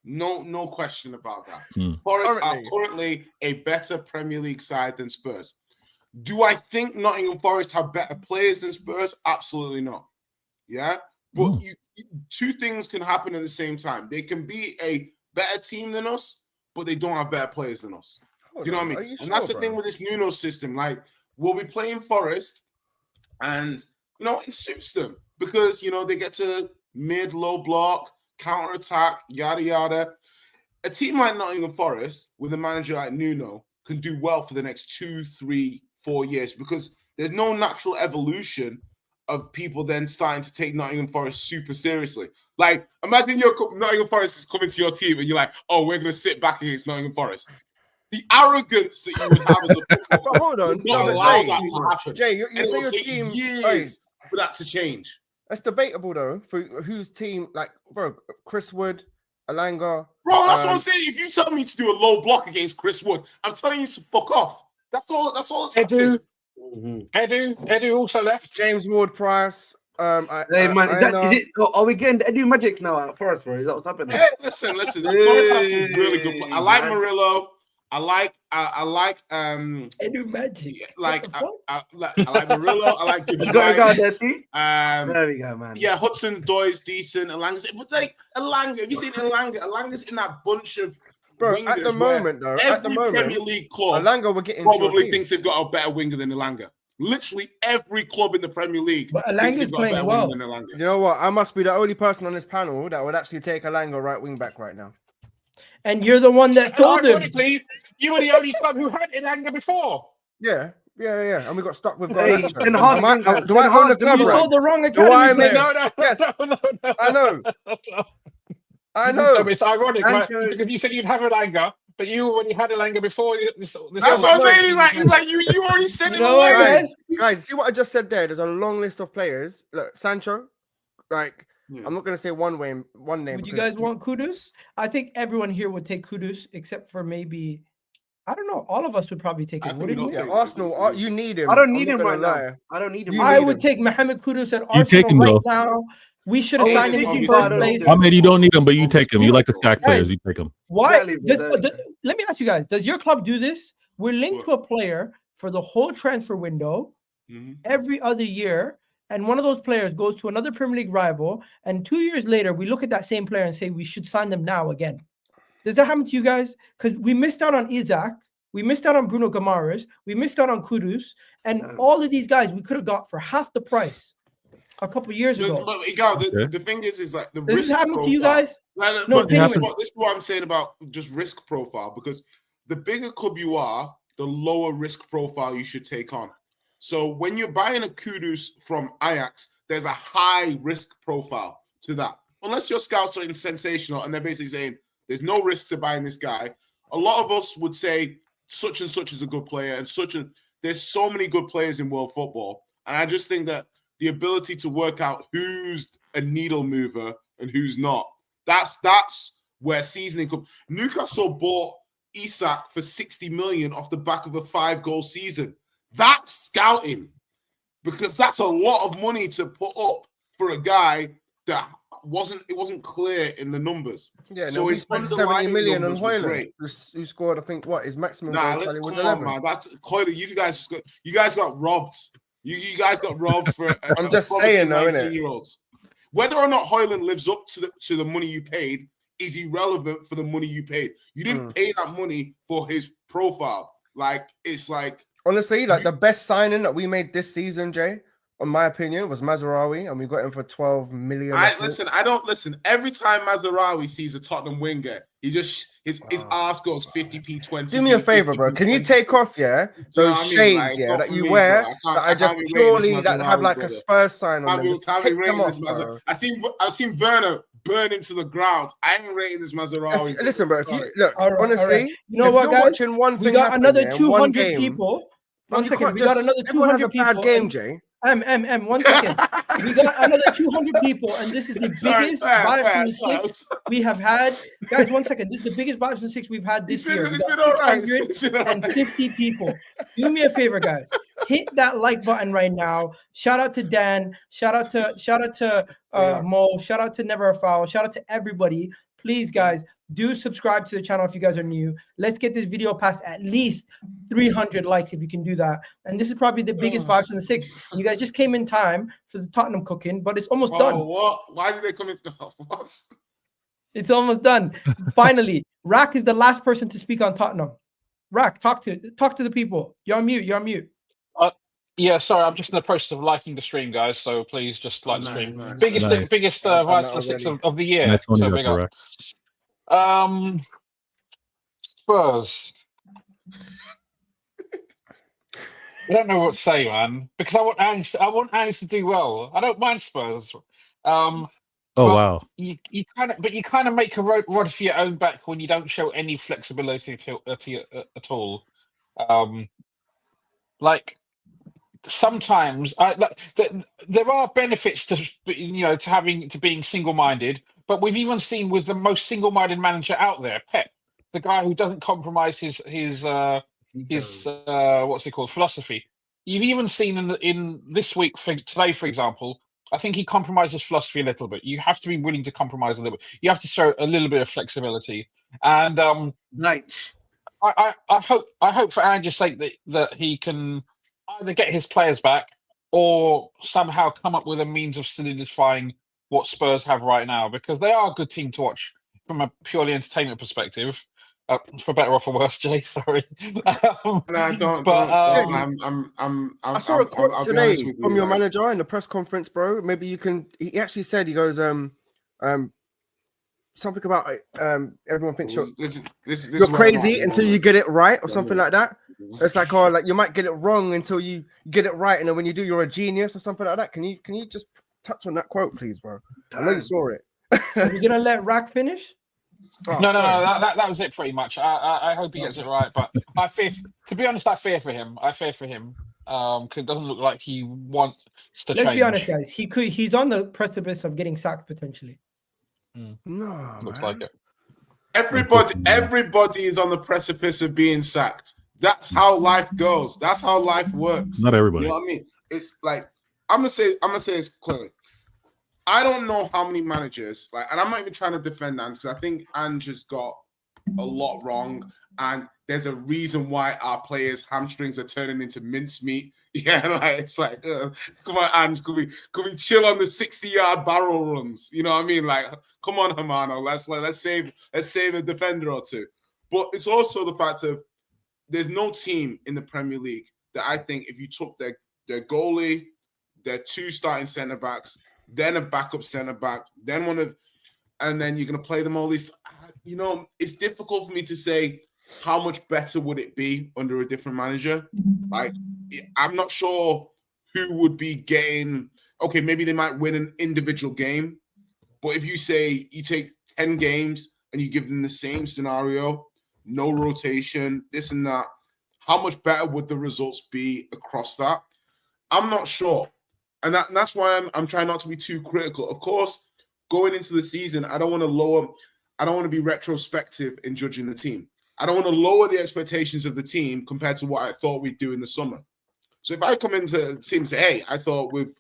F: No question about that. Forest are currently a better Premier League side than Spurs. Do I think Nottingham Forest have better players than Spurs? Absolutely not. Yeah, but two things can happen at the same time. They can be a better team than us, but they don't have better players than us. Do you know what I mean? And that's the thing with this Nuno system. Like, we'll be playing Forest, and it suits them because they get to mid-low block, counter attack, yada yada. A team like Nottingham Forest with a manager like Nuno can do well for the next 2, 3, 4 years because there's no natural evolution of people then starting to take Nottingham Forest super seriously. Like, imagine Nottingham Forest is coming to your team and you're like, oh, we're going to sit back against Nottingham Forest. The arrogance that you would have as a football
C: hold on,
F: not allow that to happen.
C: Jay, you say your team
F: years for that to change.
C: That's debatable though. For whose team, like, bro, Chris Wood, Alanga.
F: Bro, that's what I'm saying. If you tell me to do a low block against Chris Wood, I'm telling you to fuck off. That's all.
E: Edu also left.
C: James Ward-Prowse.
B: Hey man, is it? Are we getting the Edu magic now at Forest, bro? Is that what's happening?
F: Hey, listen. The Forest have some really good players. I like Murillo. I like
A: Edu magic.
F: I like Murillo. I like Gibbs.
B: You got to go there, see? There we go, man.
F: Yeah, Hudson Doy's decent. Alanga's, but like Alanga, have you seen Alanga? Alanga's in that bunch of
C: bro.
F: wingers
C: At the moment, though,
F: every Premier League club
C: Alanga will get into
F: probably thinks they've got a better winger than Alanga. Literally every club in the Premier League.
A: But Alanga's playing well.
C: You know what? I must be the only person on this panel that would actually take Alanga right wing back right now.
A: And you're the one that told him.
E: Ironically, you were the only club who had Elanga before.
C: Yeah. And we got stuck with
B: do I own
C: the club?
A: You sold the wrong academy.
E: No.
C: Yes.
E: No.
C: I know.
E: No, but it's ironic, right? Because you said you'd have Elanga, but you already had Elanga before. That's
F: what I'm saying. Like you already said
C: it. Guys, see what I just said there? There's a long list of players. Look, Sancho, like. Yeah. I'm not going to say one name.
A: Would you guys want KUDUS? I think everyone here would take KUDUS, except for maybe, I don't know. All of us would probably take him.
C: Arsenal, you need him.
B: I don't need him right now. I don't need him.
A: I would take Mohamed KUDUS at Arsenal right now. We should have signed him in first place.
D: I mean, you don't need him, but you take him. You like the stack players. You take him.
A: Why? Let me ask you guys. Does your club do this? We're linked to a player for the whole transfer window every other year. And one of those players goes to another Premier League rival, and 2 years later, we look at that same player and say we should sign them now again. Does that happen to you guys? Because we missed out on Isaac, we missed out on Bruno Guimaraes, we missed out on KUDUS, and all of these guys we could have got for half the price a couple of years ago.
F: But Egal, the thing is like the
A: Does
F: risk
A: this happen
F: profile.
A: To you guys?
F: No, this is what I'm saying about just risk profile, because the bigger club you are, the lower risk profile you should take on. So when you're buying a KUDUS from Ajax, there's a high risk profile to that. Unless your scouts are sensational and they're basically saying there's no risk to buying this guy. A lot of us would say such and such is a good player, and there's so many good players in world football. And I just think that the ability to work out who's a needle mover and who's not, that's where seasoning comes. Newcastle bought Isak for 60 million off the back of a 5-goal season. That's scouting, because that's a lot of money to put up for a guy that wasn't clear in the numbers.
C: Yeah, so we spent 70 million on Højlund, who scored, I think, his maximum goal tally was 11. Man,
F: that's Højlund. You guys got robbed. You guys got robbed for.
C: I'm just saying, though, innit?
F: 19-year-olds. Whether or not Højlund lives up to the money you paid is irrelevant for the money you paid. You didn't pay that money for his profile. Like, it's like.
C: Honestly, like the best signing that we made this season, Jay, in my opinion, was Mazraoui, and we got him for 12 million.
F: I don't listen. Every time Mazraoui sees a Tottenham winger, his ass goes 50p, 20p.
C: Do me a favor, bro. Can you take off, those shades, that you wear that are just purely that have like a Spurs sign on them?
F: Can't be rating this Mazraoui. I've seen Werner burn him to the ground. I ain't rating this Mazraoui.
C: Listen, bro. If you look, honestly,
A: all right. You know what, guys?
C: Watching one thing,
A: we got another 200 people. 1 second, we got another 200 people.
C: Bad game, Jay.
A: 1 second. We got another 200 people, and this is the biggest vibes from the six we have had. Guys, 1 second. This is the biggest vibes from the six we've had this year. We got 650 people. Do me a favor, guys. Hit that like button right now. Shout out to Dan. Shout out to Mo. Shout out to Never a Foul. Shout out to everybody. Please, guys, do subscribe to the channel if you guys are new. Let's get this video past at least 300 likes if you can do that. And this is probably the biggest vibes from the six. You guys just came in time for the Tottenham cooking, but it's almost done.
F: What? Why did they come into what?
A: It's almost done. Finally, Rack is the last person to speak on Tottenham. Rack, talk to the people. You're on mute.
E: Yeah, sorry, I'm just in the process of liking the stream, guys. So please just like the stream. Nice. Biggest vibes for six of the year.
D: Nice
E: so big up. Spurs. I don't know what to say, man, because I want Ange to do well. I don't mind Spurs.
D: Wow.
E: You kind of make a rod for your own back when you don't show any flexibility at all. Like sometimes, there are benefits to being single-minded, but we've even seen with the most single-minded manager out there, Pep, the guy who doesn't compromise his what's it called, philosophy. You've even seen in this week, today, for example, I think he compromises philosophy a little bit. You have to be willing to compromise a little bit. You have to show a little bit of flexibility. And I hope for Ange's sake that he can either get his players back or somehow come up with a means of solidifying what Spurs have right now, because they are a good team to watch from a purely entertainment perspective. For better or for worse, Jay. Sorry.
F: No, don't.
C: I saw a quote today from your manager in the press conference, bro. Maybe you can. He actually said, he goes, something about everyone thinks you're crazy until you get it right, or something like that. It's like, like you might get it wrong until you get it right, and then when you do, you're a genius or something like that. Can you just touch on that quote, please, bro? I know you saw it.
A: Are you gonna let Rack finish?
E: No. That was it pretty much. I hope he gets it right, but to be honest, I fear for him. Because it doesn't look like he wants to change.
A: Let's be honest, guys. He's on the precipice of getting sacked potentially.
C: No,
E: looks like it.
F: Everybody is on the precipice of being sacked. That's how life goes. That's how life works.
D: Not everybody.
F: You know what I mean? It's like I'm gonna say this clearly. I don't know how many managers, and I'm not even trying to defend Ange, because I think Ange has got a lot wrong, and there's a reason why our players' hamstrings are turning into mincemeat. Yeah, it's like, come on, Ange, could we chill on the 60-yard barrel runs? You know what I mean? Like, come on, Hermano, let's save a defender or two. But it's also the fact of there's no team in the Premier League that I think if you took their goalie, their two starting centre backs, then a backup centre back, and then you're going to play them all these. It's difficult for me to say how much better would it be under a different manager. Like, I'm not sure who would be getting. Okay, maybe they might win an individual game, but if you say you take 10 games and you give them the same scenario, no rotation, this and that, how much better would the results be across that? I'm not sure. And that's why I'm trying not to be too critical. Of course, going into the season, I don't want to be retrospective in judging the team. I don't want to lower the expectations of the team compared to what I thought we'd do in the summer. So if I come into the team and say, hey, I thought we'd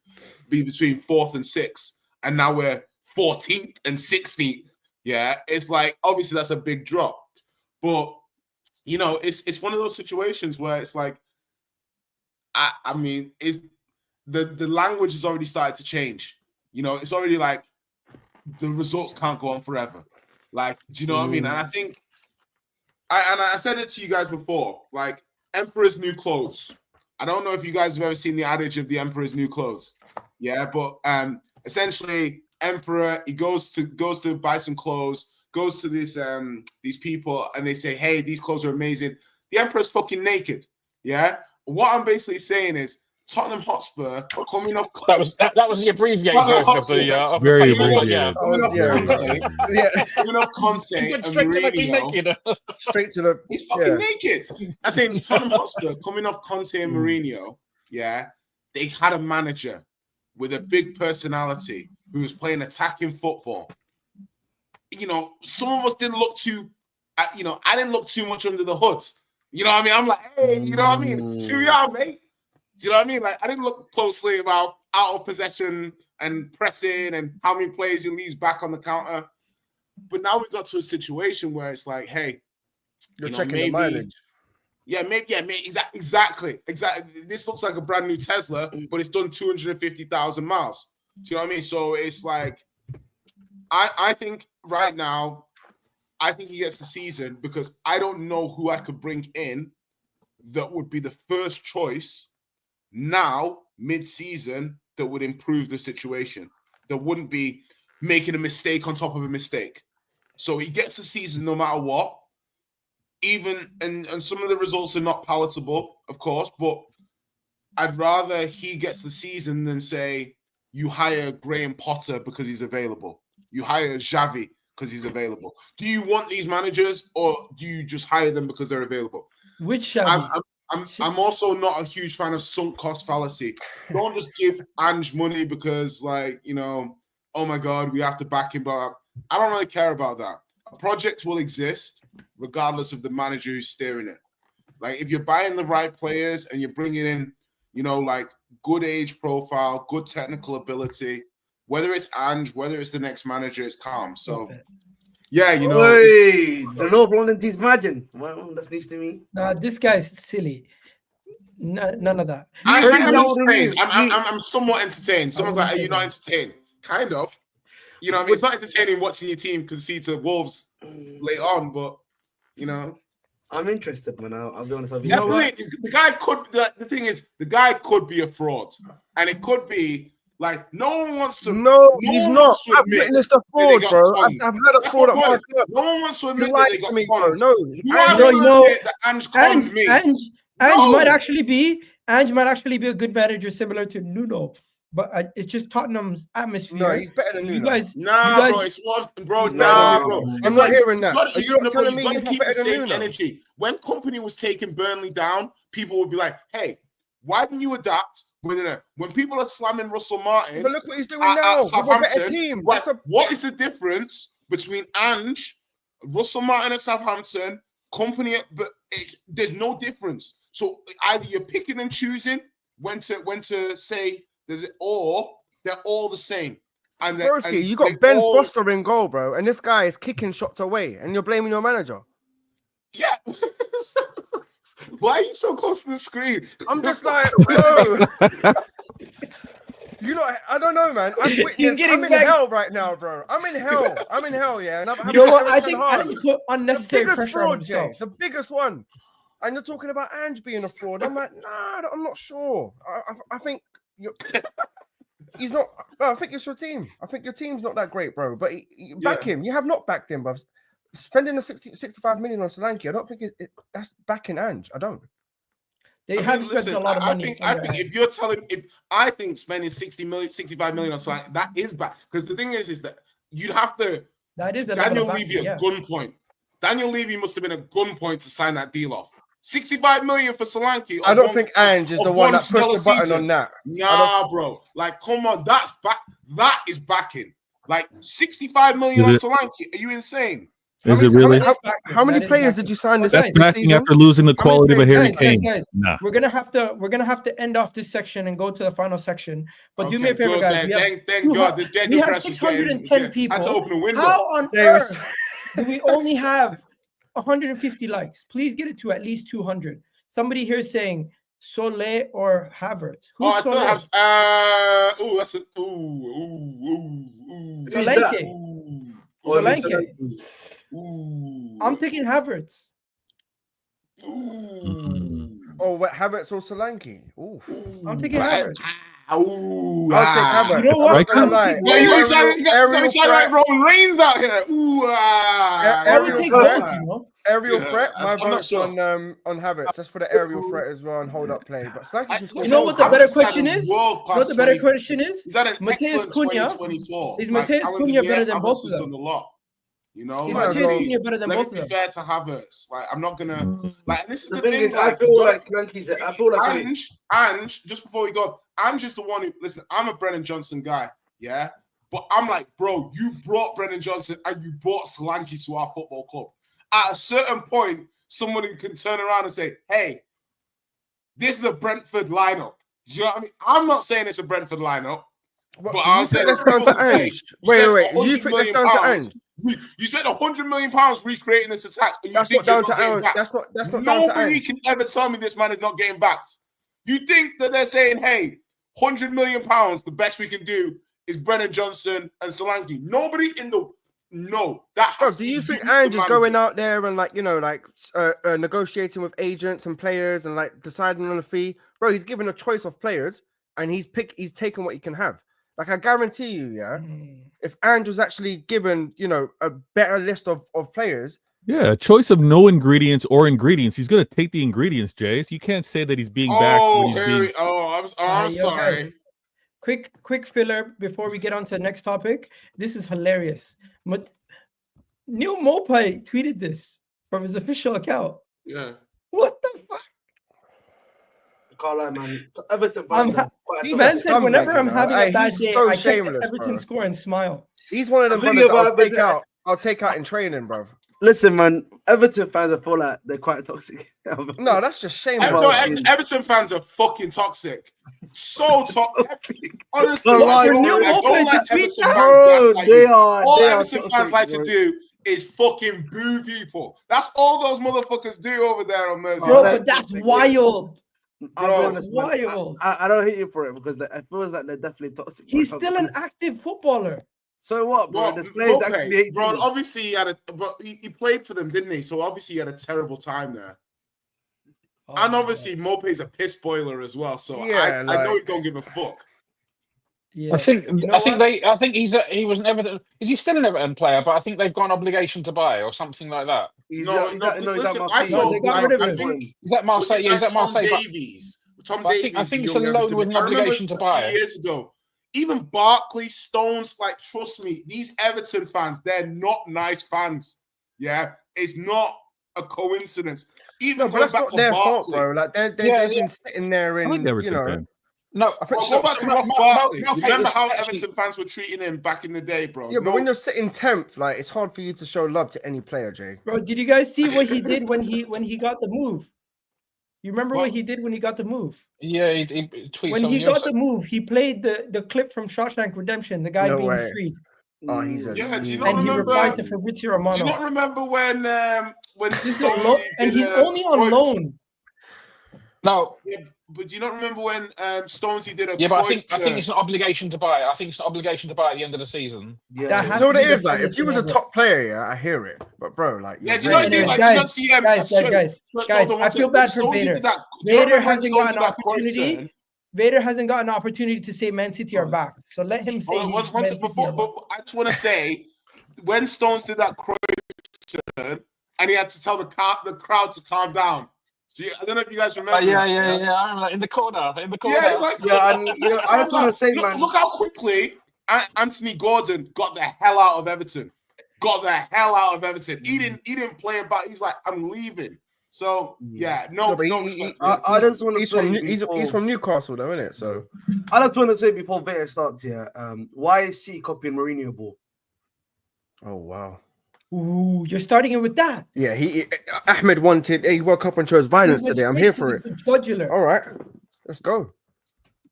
F: be between 4th and 6th, and now we're 14th and 16th, yeah, it's like, obviously that's a big drop. But, it's one of those situations where it's like, I mean, the language has already started to change. It's already like the results can't go on forever. Like, do you know what I mean? And I think, I said it to you guys before, like, Emperor's new clothes. I don't know if you guys have ever seen the adage of the emperor's new clothes. Yeah, but essentially, emperor, he goes to buy some clothes, goes to these people, and they say, hey, these clothes are amazing. The emperor's fucking naked. Yeah. What I'm basically saying is Tottenham Hotspur coming up.
E: That was the abbreviated version of the
D: very
E: abbreviated.
D: abbreviated.
F: Coming up Conte and Mourinho.
C: Straight to the.
F: He's fucking naked. I say Tottenham Hotspur coming off Conte and Mourinho. Yeah, they had a manager with a big personality who was playing attacking football. You know, some of us didn't look too. I didn't look too much under the hood. You know what I mean? I'm like, hey, you know what I mean? Here we are, mate. Do you know what I mean? Like, I didn't look closely about out of possession and pressing and how many plays he leaves back on the counter. But now we got to a situation where it's like, hey,
C: you're checking the mileage.
F: Yeah, maybe, exactly. This looks like a brand new Tesla, but it's done 250,000 miles. Do you know what I mean? So it's like, I think right now, I think he gets the season because I don't know who I could bring in that would be the first choice now, mid-season, that would improve the situation. That wouldn't be making a mistake on top of a mistake. So he gets the season no matter what. Even and some of the results are not palatable, of course, but I'd rather he gets the season than say you hire Graham Potter because he's available. You hire Xavi because he's available. Do you want these managers or do you just hire them because they're available?
A: Which
F: I'm also not a huge fan of sunk cost fallacy. Don't just give Ange money because, like, you know, oh my God, we have to back him. But I don't really care about that. A project will exist regardless of the manager who's steering it. Like, if you're buying the right players and you're bringing in, you know, like good age profile, good technical ability, whether it's Ange, whether it's the next manager, it's calm. So, yeah, you know.
B: Hey, the no volunteers imagine. Well, that's news to me.
A: Nah, this guy's silly. None of that.
F: I'm somewhat entertained. Someone's like, are you not entertained? Kind of. You know, I mean, it's not entertaining watching your team concede to Wolves later on, but, you know.
B: I'm interested, man. I'll be honest.
F: Definitely, the guy could. The thing is, the guy could be a fraud, and it could be like no one wants to.
C: No, he's not. I've witnessed a fraud, bro. I've had a fraud at my club.
F: No one wants to admit that they got conned.
C: No,
A: you know,
F: that Ange conned me.
A: Ange might actually be a good manager, similar to Nuno. But it's just Tottenham's atmosphere.
C: No, he's better than Nuno.
F: You guys, bro. It's what, bro.
C: I'm not hearing that. Are you not telling me he's not better than Nuno?
F: Energy. When Company was taking Burnley down, people would be like, "Hey, why didn't you adapt?" When people are slamming Russell Martin,
C: but look what he's doing now. With a better team.
F: What is the difference between Ange, Russell Martin at Southampton, Company? But there's no difference. So either you're picking and choosing when to say. Or they're all the same. And
C: Broski, you got Ben Foster in goal, bro, and this guy is kicking shots away, and you're blaming your manager.
F: Yeah. Why are you so close to the screen?
C: I'm just like, bro. You know, I don't know, man. I'm in hell right now, bro. I'm in hell, yeah. And
A: you know what? I think put unnecessary pressure on himself.
C: The biggest one. And you're talking about Ange being a fraud. I'm like, nah, I'm not sure. I think he's not. I think it's your team. I think your team's not that great, bro. But back him. You have not backed him, bro. Spending the 65 million on Solanke, I don't think that's backing Ange. I don't.
A: They have spent a lot of money.
F: I think I think spending 65 million on Solanke, that is back. Because the thing is that you'd have to.
A: That is
F: Daniel Levy at gunpoint. Daniel Levy must have been at gunpoint to sign that deal off. 65 million for Solanke.
C: I don't think Ange is the one that pushed the button on that.
F: Nah, bro. Like, come on, that's back. That is backing. Like 65 million on Solanke. Are you insane?
D: Is it really?
C: How many players did you sign this
D: season? After losing the quality of a Harry Kane.
A: Guys, nah. We're gonna have to end off this section and go to the final section. But do me a favor, guys.
F: Thank God.
A: We have 610 people.
F: Had to open a window.
A: How on earth do we only have 150 likes? Please get it to at least 200. Somebody here is saying Soleil or Havertz. Who's Soleil?
F: That's a
A: Solanke. I'm taking Havertz.
C: Oh, what, Havertz or Solanke? Ooh.
A: I'm taking Havertz.
C: I'll take Havertz.
A: You know what?
C: I'm not gonna lie.
F: Yeah, you sound
C: Aerial
F: like Roman Reigns out here. Ooh,
A: I would take both, you know.
C: Aerial
F: Yeah,
C: threat. My
F: I'm not
C: vote's
F: sure.
C: on Havertz. That's for the aerial threat as well and hold up play. But Solanke can score.
A: You know what the better question is?
F: You
A: know what the better question is?
F: He's had an
A: Mateus
F: excellent
A: Cunha.
F: 2024.
A: Is Mateus Cunha better than both of them?
F: Done a lot. You know,
A: Is
F: like,
A: Mateus Cunha better than both of
F: let me
A: them?
F: be fair to Havertz. Like, I'm not gonna like. This is
B: The
F: the
B: thing
F: thing.
B: is, I feel like Solanke's. I feel like
F: Ange. Just before we go, Ange is the one who. Listen, I'm a Brennan Johnson guy. Yeah, but I'm like, bro, you brought Brennan Johnson and you brought Solanke to our football club. At a certain point, somebody can turn around and say, "Hey, this is a Brentford lineup." Do you know what I mean? I'm not saying it's a Brentford lineup.
C: But
F: so
C: I'm saying that's down to Ange. Wait. You think that's down to Ange?
F: You spent £100 million recreating this attack. And
C: that's not down to Ange. That's not down to Ange.
F: Nobody can ever tell me this man is not getting backed. You think that they're saying, hey, £100 million, the best we can do is Brennan Johnson and Solanke. Nobody in the that.
C: Bro, do you think Ange is going out there and negotiating with agents and players and like deciding on a fee? Bro, he's given a choice of players and he's taken what he can have. Like, I guarantee you, if Ange was actually given, a better list of players.
D: Yeah, a choice of no ingredients or ingredients. He's going to take the ingredients, Jay. So you can't say that he's being backed.
F: I'm sorry.
A: Guys, quick filler before we get on to the next topic. This is hilarious. Neal Maupay tweeted this from his official account.
F: Yeah.
A: What the fuck?
B: Can't lie, man. Everton
A: man said, whenever I'm having a bad day, I check the Everton score and smile.
C: He's one of them brothers that I'll take out in training, bro.
B: Listen, man, Everton fans, I feel like they're quite toxic.
C: No, that's just shame.
F: Everton fans are fucking toxic. So toxic. Honestly,
A: All
F: Everton fans like to do is fucking boo people. That's all those motherfuckers do over there on Merseyside.
A: Bro, but that's wild.
B: Honest, wild. I don't hate you for it because it feels like they're definitely toxic.
A: He's still an active footballer.
B: So what, bro?
F: Bro, obviously he played for them, didn't he? So obviously he had a terrible time there. And obviously Maupay's a piss boiler as well. So I know he don't give a fuck.
E: Yeah. I think he was an Everton. Is he still an Everton player? But I think they've got an obligation to buy or something like that.
A: Is that Marseille? Yeah, is that Marseille?
F: Tom Davies.
E: I think it's a loan with an obligation to buy.
F: Years ago, even Barkley, Stones, like, trust me, these Everton fans, they're not nice fans. Yeah, it's not a coincidence. Even
C: but that's not their fault, bro. Like they've been sitting there in,
F: No, go back to Ross Barkley. Remember how Everton fans were treating him back in the day, bro?
C: Yeah, but when you're sitting 10th, like, it's hard for you to show love to any player, Jay.
A: Bro, did you guys see what he did when he got the move? You remember what he did when he got the move?
E: Yeah, he tweeted
A: when he got the move. He played the clip from Shawshank Redemption, the guy being freed.
C: Oh, he's a
F: do you not
A: and
F: remember?
A: He replied to Fabrizio Romano.
F: Do you not remember when
A: he's only on loan?
E: No.
F: Yeah, but do you not remember when Stonesy did a?
E: Yeah, but I think it's an obligation to buy. I think it's an obligation to buy at the end of the season.
C: Yeah, you know what it is like. If you was a top player, I hear it. But bro, like,
A: guys, I feel bad for Vader. Vader hasn't got an opportunity. Vader hasn't got an opportunity to say Man City are back. So let him say.
F: But I just want to say, when Stones did that turn, and he had to tell the crowd to calm down. I don't know if you guys remember.
E: Yeah. I remember that in the corner.
F: Yeah, it's like,
B: I just want to say, man.
F: Look how quickly Anthony Gordon got the hell out of Everton. He didn't play about. He's like, I'm leaving. So I
B: just want to say
C: he's from Newcastle, though, isn't it? So
B: I just want to say before Vita starts here, why is City copying Mourinho ball?
C: Oh wow.
A: Ooh, you're starting it with that.
C: Yeah, Ahmed wanted. He woke up and chose violence today. I'm here for it. All right, let's go.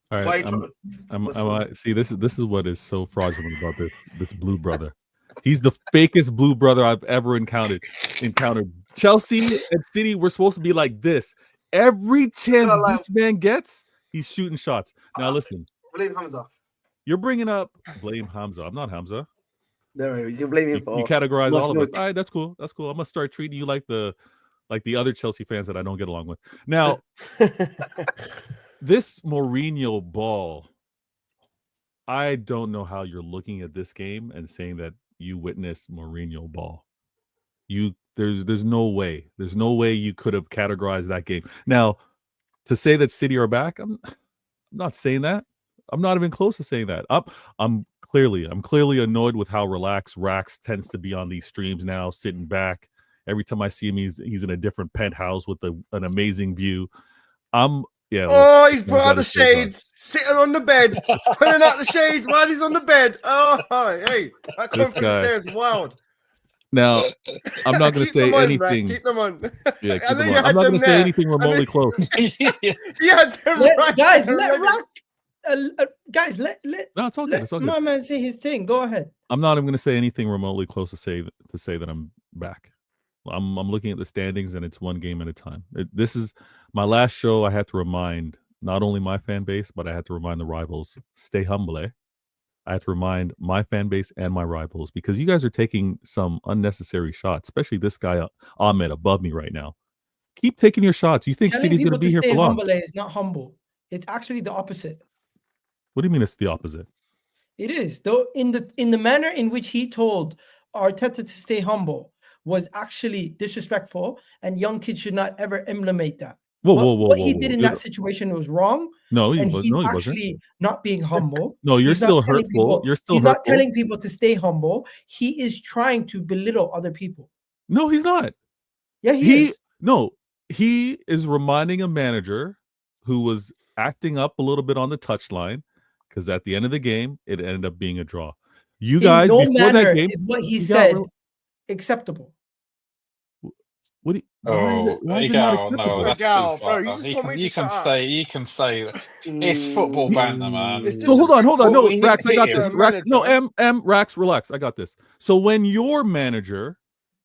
D: All right, see, this is what is so fraudulent about this blue brother. He's the fakest blue brother I've ever encountered. Chelsea and City were supposed to be like this. Every chance this man gets, he's shooting shots. Now listen,
B: blame Hamza.
D: You're bringing up blame Hamza. I'm not Hamza.
B: No, you can blame him.
D: You categorize all of us. All right, that's cool. I'm gonna start treating you like the like the other Chelsea fans that I don't get along with. Now, this Mourinho ball, I don't know how you're looking at this game and saying that you witnessed Mourinho ball. There's no way. There's no way you could have categorized that game. Now, to say that City are back, I'm not saying that. I'm not even close to saying that. I'm clearly annoyed with how relaxed Rax tends to be on these streams now, sitting back. Every time I see him, he's in a different penthouse with an amazing view.
C: Oh, he's put out the shades, sitting on the bed, putting out the shades while he's on the bed. Oh, hey, that confidence there is wild.
D: Now, I'm not going to say anything.
C: Keep them on.
D: Yeah, keep them on. I'm not going to say anything remotely close.
A: Guys, let Rack. Guys, let
D: no, it's all good. It's all good.
A: My man say his thing. Go ahead.
D: I'm not even going to say anything remotely close to say that I'm back. I'm looking at the standings, and it's one game at a time. This is my last show. I had to remind not only my fan base, but I had to remind the rivals, stay humble. I had to remind my fan base and my rivals, because you guys are taking some unnecessary shots, especially this guy Ahmed above me right now. Keep taking your shots. You think City's going to be here for long?
A: Humble is not humble. It's actually the opposite.
D: What do you mean it's the opposite?
A: It is. Though in the manner in which he told Arteta to stay humble was actually disrespectful, and young kids should not ever implement that. What he did in that situation was wrong.
D: No,
A: he's
D: wasn't.
A: Actually not being humble.
D: No, you're still hurtful. You're still hurtful.
A: Not telling people to stay humble. He is trying to belittle other people.
D: No, he's not.
A: Yeah, he is.
D: No, he is reminding a manager who was acting up a little bit on the touchline, because at the end of the game, it ended up being a draw. You guys, before that game,
A: is what he said acceptable.
D: What do you, why is it not acceptable?
E: No, that's too far. You can say it's football banter, man.
D: So hold on. No, Rax, I got this. Rax, relax. I got this. So when your manager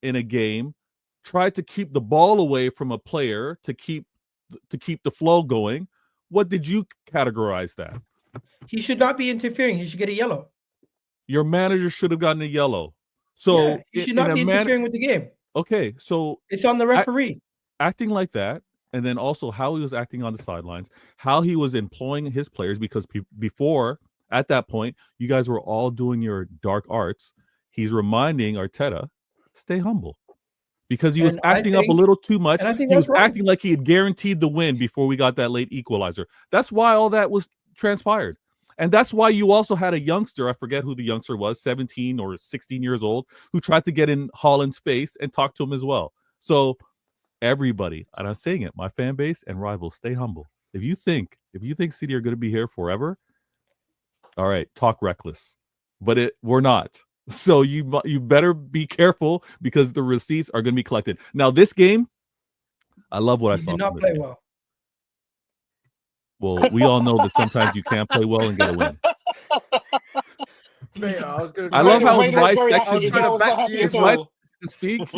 D: in a game tried to keep the ball away from a player to keep the flow going, what did you categorize that?
A: He should not be interfering. He should get a yellow.
D: Your manager should have gotten a yellow. So
A: he should not be interfering with the game.
D: Okay, so
A: it's on the referee.
D: Acting like that, and then also how he was acting on the sidelines, how he was employing his players, because before, at that point, you guys were all doing your dark arts. He's reminding Arteta, stay humble. Because he was acting up a little too much. He was acting like he had guaranteed the win before we got that late equalizer. That's why all that was transpired. And that's why you also had a youngster, I forget who the youngster was, 17 or 16 years old, who tried to get in Haaland's face and talk to him as well. So everybody, and I'm saying it, my fan base and rivals, stay humble. If you think City are going to be here forever, all right, talk reckless. But we're not. So you better be careful, because the receipts are going to be collected. Now, this game, I love what I saw.
A: Did not play well.
D: Well, we all know that sometimes you can't play well and get a win.
C: I
D: love how his my section to speak,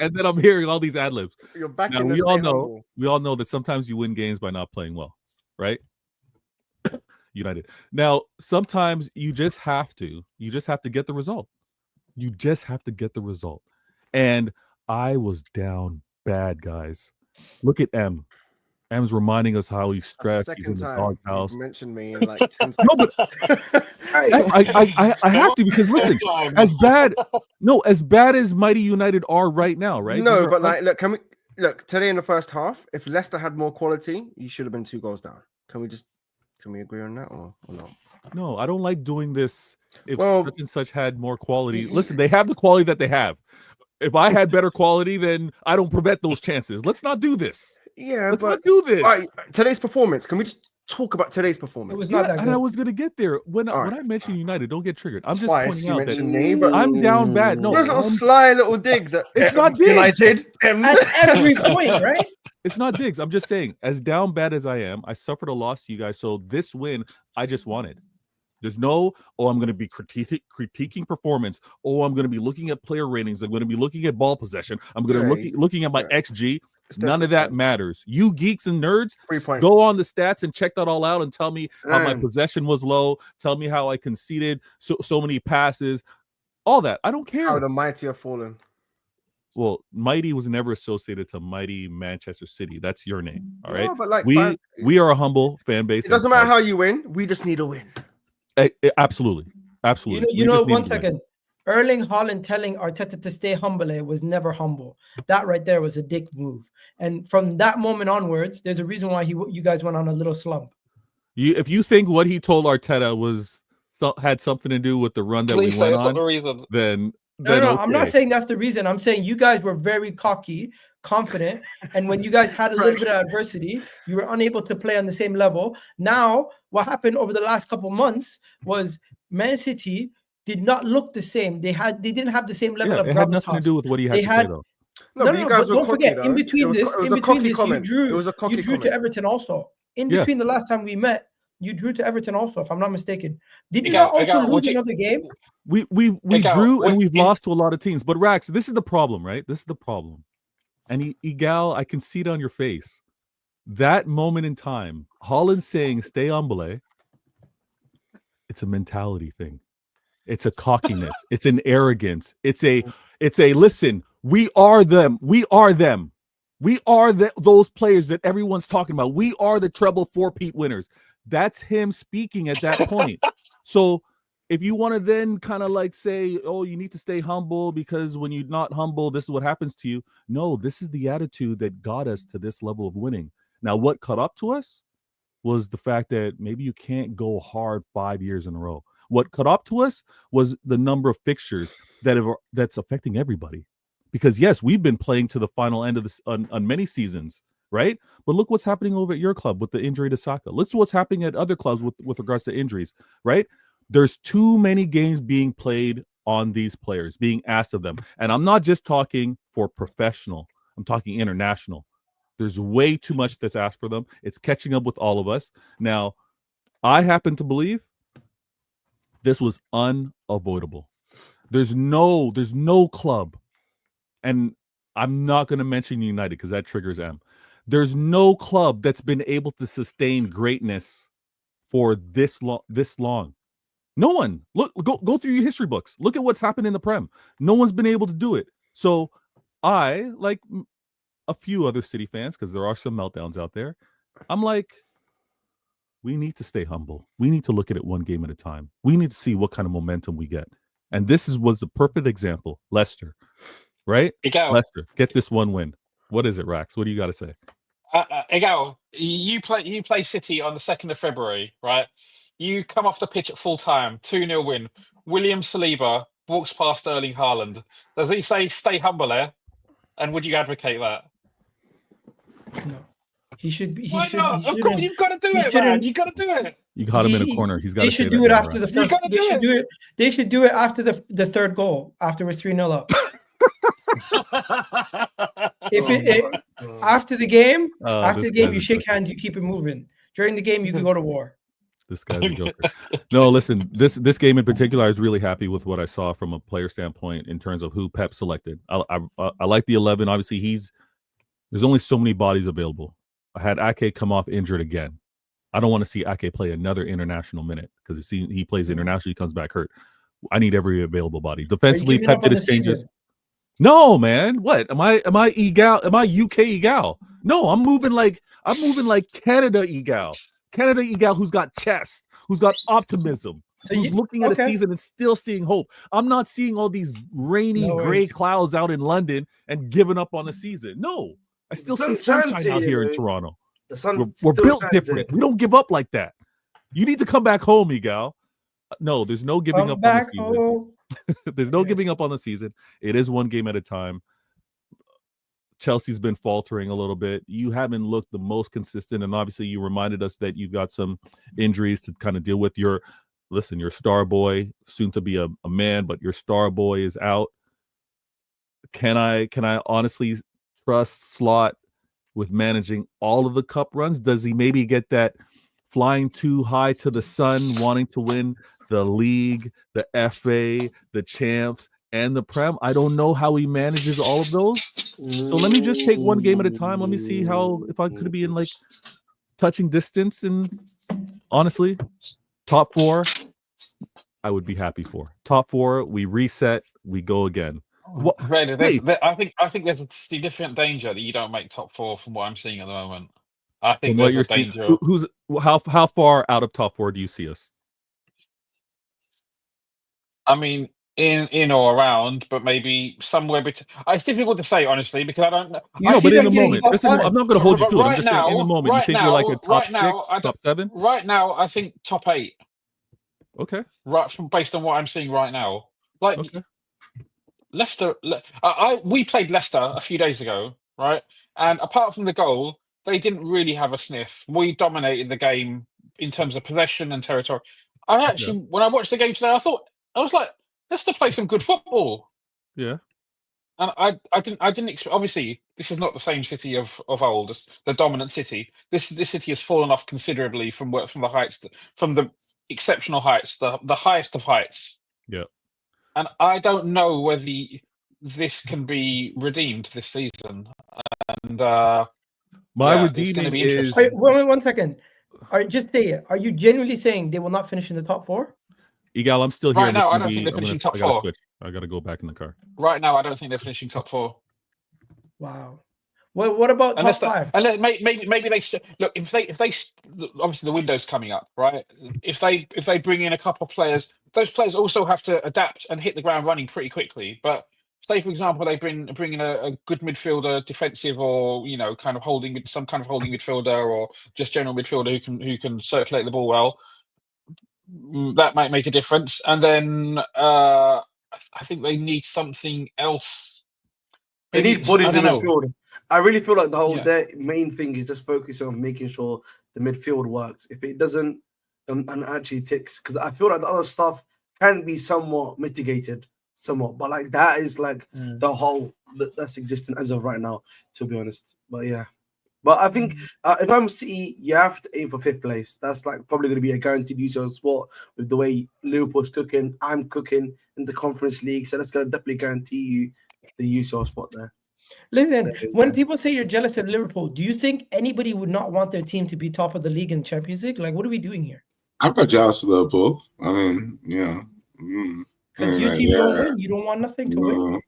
D: and then I'm hearing all these ad libs. Now, we all know that sometimes you win games by not playing well, right? United. Now, sometimes you just have to get the result. You just have to get the result. And I was down bad, guys. Look at M. M's reminding us how he's stressed. He's in the doghouse.
C: You mentioned me in like 10 seconds.
D: No, but I have to, because listen, as bad as Mighty United are right now, right?
C: No, but look, today in the first half, if Leicester had more quality, you should have been 2 goals down. Can we agree on that or not?
D: No, I don't like doing this. If such and such had more quality, listen, they have the quality that they have. If I had better quality, then I don't prevent those chances. Let's not do this.
C: Yeah,
D: let's not do this.
C: Right, today's performance. Can we just talk about today's performance?
A: It was not that good.
D: And I was gonna get there when I mentioned United. Don't get triggered. I'm just pointing out that
C: me, but
D: I'm down bad. No,
C: there's little sly little digs.
D: It's not digs.
C: United
A: at every point, right?
D: It's not digs. I'm just saying, as down bad as I am, I suffered a loss to you guys. So this win, I just wanted. There's no, I'm going to be critiquing performance. I'm going to be looking at player ratings. I'm going to be looking at ball possession. I'm going to be looking at my XG. None of that matters. You geeks and nerds, go on the stats and check that all out and tell me how my possession was low. Tell me how I conceded so many passes. All that. I don't care.
C: How the mighty are fallen.
D: well, mighty was never associated to mighty Manchester City. That's your name. All right.
C: No, but like
D: we are a humble fan base.
C: It doesn't matter how you win. We just need a win.
D: Absolutely. Absolutely.
A: You know, 1 second. Erling Haaland telling Arteta to stay humble was never humble. That right there was a dick move. And from that moment onwards, there's a reason why you guys went on a little slump.
D: If you think what he told Arteta had something to do with the run that we went on,
E: the reason.
D: then
A: no,
D: okay.
A: I'm not saying that's the reason. I'm saying you guys were very cocky, confident, and when you guys had a little bit of adversity, you were unable to play on the same level. Now, what happened over the last couple months was Man City did not look the same. They didn't have the same level of gravitas.
D: It had nothing to do with what he had to say, though.
C: No, but you guys were
A: don't
C: cocky,
A: forget,
C: though.
A: in between this, you drew to Everton also. In between the last time we met, you drew to Everton also, if I'm not mistaken. Did you not also lose another game?
D: We drew and we've lost to a lot of teams. But Rax, this is the problem, right? This is the problem. And Egal, I can see it on your face. That moment in time, Haaland saying "stay humble," it's a mentality thing. It's a cockiness. It's an arrogance. It's a listen, we are them. We are them. We are those players that everyone's talking about. We are the treble four-peat winners. That's him speaking at that point. So if you want to then kind of like say, oh, you need to stay humble because when you're not humble, this is what happens to you. No, this is the attitude that got us to this level of winning. Now, what caught up to us was the fact that maybe you can't go hard 5 years in a row. What caught up to us was the number of fixtures that's affecting everybody. Because yes, we've been playing to the final end of this on many seasons, right? But look what's happening over at your club with the injury to SAKA. Look what's happening at other clubs with regards to injuries, right? There's too many games being played on these players, being asked of them. And I'm not just talking for professional. I'm talking international. There's way too much that's asked for them. It's catching up with all of us. Now, I happen to believe this was unavoidable. There's no club. And I'm not going to mention United because that triggers M. There's no club that's been able to sustain greatness for this long. No one. Look, go through your history books. Look at what's happened in the Prem. No one's been able to do it. So I, like a few other City fans, because there are some meltdowns out there, I'm like, we need to stay humble. We need to look at it one game at a time. We need to see what kind of momentum we get. And this was the perfect example. Leicester. Right?
E: Egal.
D: Leicester, get this one win. What is it, Rax? What do you got to say?
E: Egal, you play City on the 2nd of February, right? You come off the pitch at full time, 2-0 win. William Saliba walks past Erling Haaland. Does he say stay humble there? And would you advocate that?
A: No. He should.
E: Why not? Of course, you've got to do it, man. You've got to do it.
D: You got him in a corner. He's got to.
A: They should do it after the first. They should do it after the third goal. After we're 3-0 up. After the game, you shake hands, you keep it moving. During the game, you can go to war.
D: This guy's a joker. No, listen, this game in particular, I was really happy with what I saw from a player standpoint in terms of who Pep selected. I like the 11. Obviously, there's only so many bodies available. I had Ake come off injured again. I don't want to see Ake play another international minute because he plays international, he comes back hurt. I need every available body. Defensively, Pep did his changes. No, man. What? Am I Egal? Am I UK Egal? No, I'm moving like Canada Egal. Canada Egal who's got chest, who's got optimism, who's looking at a season and still seeing hope. I'm not seeing all these rainy gray clouds out in London and giving up on the season. No, I still see sunshine out here in Toronto. We're built different. We don't give up like that. You need to come back home, Egal. No, there's no giving up on the season. There's no giving up on the season. It is one game at a time. Chelsea's been faltering a little bit. You haven't looked the most consistent, and obviously you reminded us that you've got some injuries to kind of deal with. Your star boy, soon to be a man, but your star boy is out. Can I honestly trust Slot with managing all of the cup runs? Does he maybe get that flying too high to the sun, wanting to win the league, the FA, the champs, and the Prem? I don't know how he manages all of those. So let me just take one game at a time. Let me see if I could be in like touching distance. And honestly, top 4, I would be happy for. Top 4, we reset, we go again.
E: I think there's a significant danger that you don't make top 4 from what I'm seeing at the moment. I think
D: From what
E: there's
D: you're
E: a
D: seeing,
E: danger.
D: how far out of top 4 do you see us?
E: I mean, in or around, but maybe somewhere between. It's difficult to say honestly because I don't know.
D: But in the moment, I'm not going to hold you to it. I'm just saying, in the moment, you think we're like a top 6, top 7?
E: Right now, I think top 8.
D: Okay.
E: Based on what I'm seeing right now, like
D: Okay.
E: Leicester. We played Leicester a few days ago, right? And apart from the goal, they didn't really have a sniff. We dominated the game in terms of possession and territory. When I watched the game today, I was like, Leicester play some good football.
D: Yeah.
E: And I didn't expect. Obviously, this is not the same City of old, the dominant City. This City has fallen off considerably from the heights, from the exceptional heights, the highest of heights.
D: Yeah.
E: And I don't know whether this can be redeemed this season. And
D: redeeming is.
A: Wait, 1 second. Just say it. Are you genuinely saying they will not finish in the top 4?
D: Egal, I'm still here.
E: Right now, I don't think they're finishing top 4.
D: I gotta go back in the car.
E: Right now, I don't think they're finishing top 4.
A: Wow. Well, what about top 5?
E: And maybe they look if they obviously the window's coming up, right? If they bring in a couple of players, those players also have to adapt and hit the ground running pretty quickly. But say for example they bring in a good midfielder, defensive or kind of some kind of holding midfielder or just general midfielder who can circulate the ball well. That might make a difference. And then I think they need something else.
B: They need bodies in the midfield. I really feel like their main thing is just focusing on making sure the midfield works. If it doesn't and actually ticks, because I feel like the other stuff can be somewhat mitigated, but like that is like the whole that's existing as of right now, to be honest. But yeah. But I think if I'm City, you have to aim for 5th place. That's like probably going to be a guaranteed UCL spot with the way Liverpool's cooking. I'm cooking in the Conference League, so that's going to definitely guarantee you the UCL spot there.
A: Listen, when people say you're jealous of Liverpool, do you think anybody would not want their team to be top of the league in Champions League? Like, what are we doing here?
F: I'm not jealous of Liverpool. I mean,
A: because your team don't win, you don't want nothing to win.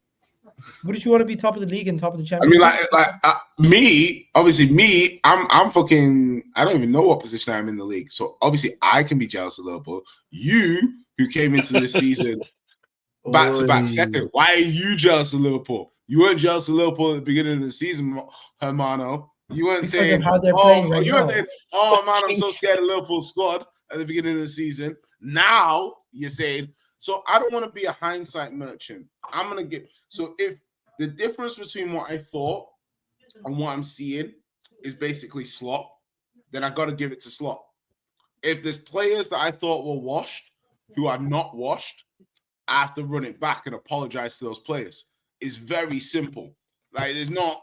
A: Wouldn't you want to be top of the league and top of the Champions League?
F: I'm fucking. I don't even know what position I'm in the league. So obviously, I can be jealous of Liverpool. You, who came into this season back-to-back second, why are you jealous of Liverpool? You weren't jealous of Liverpool at the beginning of the season, Hermano. You weren't saying,
A: how they're playing right now.
F: "Oh man, I'm so scared of Liverpool's squad" at the beginning of the season. Now you're saying. So I don't want to be a hindsight merchant. I'm going to get... So if the difference between what I thought and what I'm seeing is basically slop, then I got to give it to slop. If there's players that I thought were washed who are not washed, I have to run it back and apologize to those players. It's very simple. Like there's not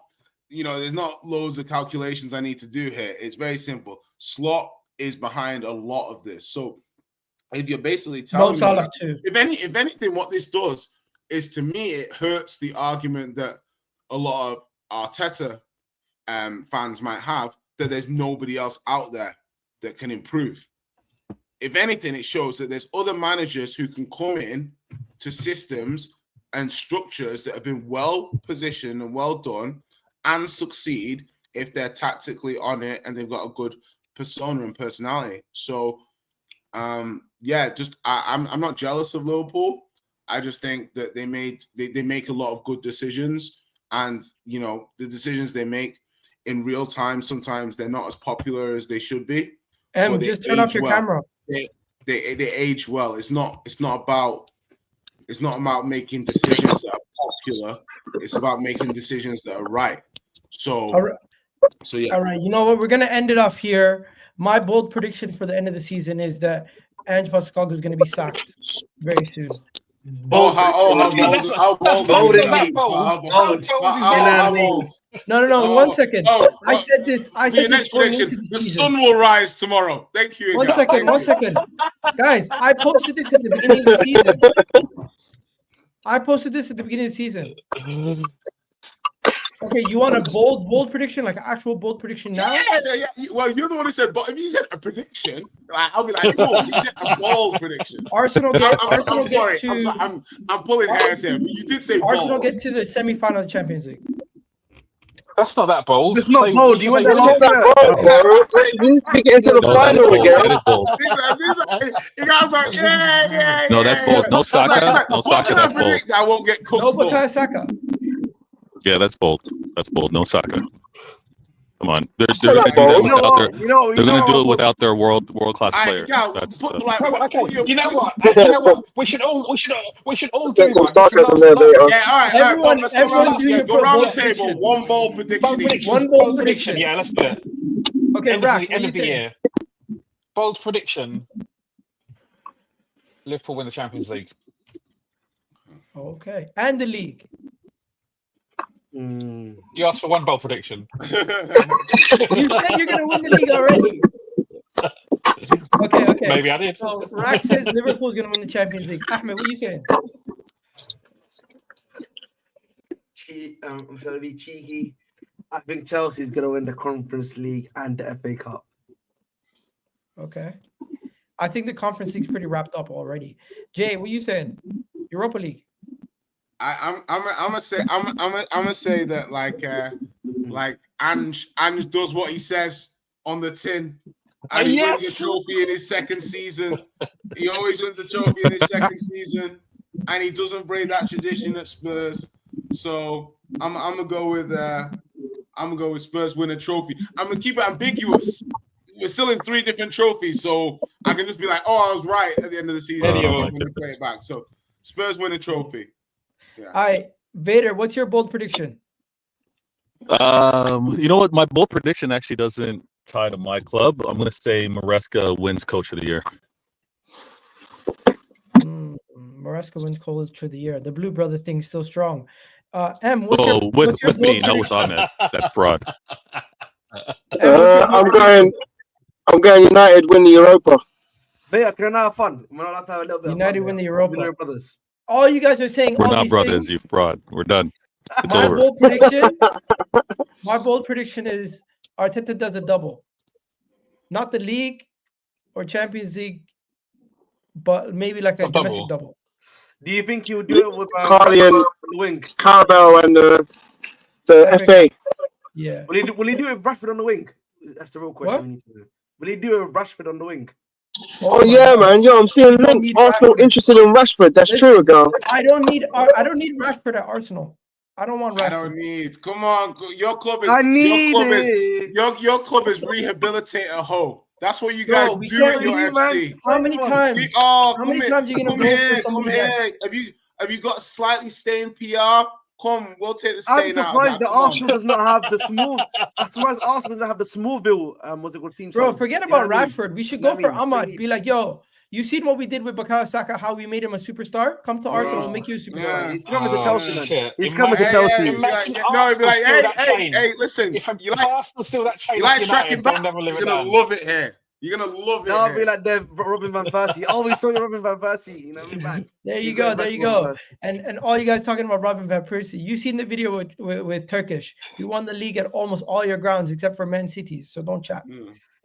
F: loads of calculations I need to do here. It's very simple. Slop is behind a lot of this. So if you're basically telling me that, if anything, what this does is, to me, it hurts the argument that a lot of Arteta fans might have that there's nobody else out there that can improve. If anything, it shows that there's other managers who can come in to systems and structures that have been well positioned and well done and succeed if they're tactically on it and they've got a good persona and personality. So, I'm not jealous of Liverpool. I just think that they make a lot of good decisions, and the decisions they make in real time, sometimes they're not as popular as they should be.
A: Just turn off your camera.
F: They age well. It's not about making decisions that are popular. It's about making decisions that are right. So,
A: all right. You know what? We're gonna end it off here. My bold prediction for the end of the season is that Ange Postecoglou is going to be sacked very soon.
B: How bold?
A: No. 1 second. I said this. Going into the
F: sun will rise tomorrow. Thank you.
A: One second. Guys, I posted this at the beginning of the season. Okay, you want a bold prediction, like an actual bold prediction now?
F: Yeah. Well, you're the one who said, but if you said a prediction, I'll be like, cool. You said a bold prediction.
A: Arsenal
F: I'm sorry. I'm pulling hairs here. You did say
A: Arsenal
F: bold.
A: get to the semi-final of the Champions League.
E: That's not that bold.
B: It's not bold. You went there last year.
C: You get into the final again.
D: That is bold. No, that's bold. No Saka. No Saka. That's bold.
F: I won't get cooked.
A: No Bukayo Saka.
D: Yeah, that's bold. That's bold. No Saka. Come on, they're gonna do it without their world class player. That's
E: okay. You know what? We should all do one.
F: Yeah, all right.
A: Everyone
F: go round the table. One bold prediction.
A: One bold prediction.
E: Yeah, let's do it.
A: Okay,
E: End of the year. Bold prediction. Liverpool win the Champions League.
A: Okay, and the league.
E: You asked for one bold prediction.
A: You said you're gonna win the league already. Okay.
E: Maybe I did.
A: So Rack says Liverpool's gonna win the Champions League. Ahmed, what are you saying?
B: I'm trying to be cheeky. I think Chelsea's gonna win the Conference League and the FA Cup.
A: Okay. I think the Conference League's pretty wrapped up already. Jay, what are you saying? Europa League.
F: I'm gonna say that like Ange does what he says on the tin, and he wins a trophy in his second season. He always wins a trophy in his second season, and he doesn't break that tradition at Spurs. So I'm gonna go with Spurs win a trophy. I'm gonna keep it ambiguous. We're still in 3 different trophies, so I can just be like, "Oh, I was right" at the end of the season. When we play it back. So Spurs win a trophy. Yeah.
A: All right, Vader, what's your bold prediction?
D: You know what? My bold prediction actually doesn't tie to my club. I'm going to say Maresca wins Coach of the Year.
A: Maresca wins Coach of the Year. The Blue Brother thing's still strong. What's
D: with me, not with Ahmed, that fraud.
C: I'm going United win the Europa.
B: Yeah, can I have fun? We're not allowed to have a little bit
A: United
B: of fun
A: win the
B: here.
A: Europa.
B: We're brothers.
A: All you guys are saying.
D: We're
A: all
D: not
A: these
D: brothers,
A: things.
D: you fraud. We're done. It's
A: My
D: over.
A: bold prediction is Arteta does a double. Not the league or Champions League, but maybe like a domestic double.
B: Do you think you would do it with
C: Carly and
B: wing?
C: Carabao and the FA?
A: Yeah.
B: Will he do it with Rashford on the wing? That's the real question we need to know. Will he do it with Rashford on the wing?
C: Oh yeah, man. Yo, I'm seeing links. Arsenal interested in Rashford. That's true, Egal.
A: I don't need Rashford at Arsenal. I don't want Rashford.
F: I don't need. Come on, your club is. Your club is rehabilitate a hoe. That's what you guys do at your FC.
A: How many times? How many times are you gonna go for somebody else?
F: Have you got slightly stained PR? Come, we'll take the stain out.
B: I'm surprised that Arsenal does not have the small. I'm surprised Arsenal doesn't have the Smallville. What's it called? Theme
A: Bro,
B: song.
A: forget about Rashford. We should go for Ahmad. Be like, yo, you seen what we did with Bukayo Saka? How we made him a superstar? Come to Arsenal and make you a superstar.
B: Yeah, he's coming to Chelsea, man.
E: Shit.
B: He's coming to Chelsea.
F: No, he'd be like, hey, listen.
E: If Arsenal steal that chain,
F: you like tracking back?
E: Never live
F: You're gonna love it here. You're gonna love it.
B: I'll be like the Robin van Persie. Always saw you Robin van Persie. You know, back.
A: There you go. And all you guys talking about Robin van Persie. You seen the video with Turkish. You won the league at almost all your grounds except for Man City's. So don't chat.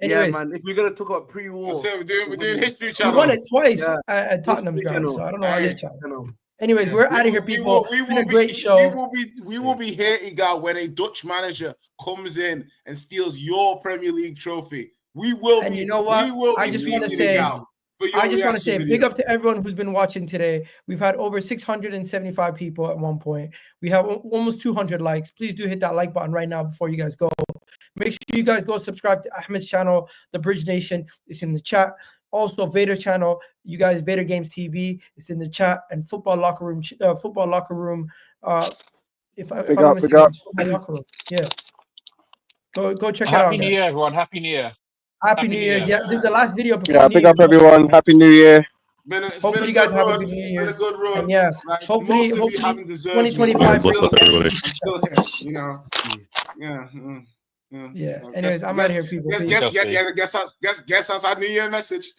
A: Anyways,
B: yeah, man. If we're gonna talk about pre-war,
F: we're doing History Channel.
A: We won it twice at Tottenham's ground. So I don't know why this channel. Anyways, we're out of here, people. It's been a great show.
F: We will be here, Egal, when a Dutch manager comes in and steals your Premier League trophy. We will
A: and
F: be.
A: You know what?
F: I just want to
A: say big up to everyone who's been watching today. We've had over 675 people at one point. We have almost 200 likes. Please do hit that like button right now before you guys go. Make sure you guys go subscribe to Ahmed's channel, The Bridge Nation. It's in the chat. Also, Vader channel, you guys, Vader Games TV. It's in the chat. And Football Locker Room. Football Locker Room. Yeah. Go check it out.
E: Happy New Year, everyone. Happy New Year.
A: Happy New Year. Yeah, this is the last video.
C: Yeah, big up everyone. Happy New Year.
A: Hopefully you guys have a good New Year's.
F: It's been a good run.
A: And yeah, hopefully 2025.
D: What's up, everybody?
F: You know,
A: yeah. Anyways, I'm out of here, people.
F: Guess outside New Year message.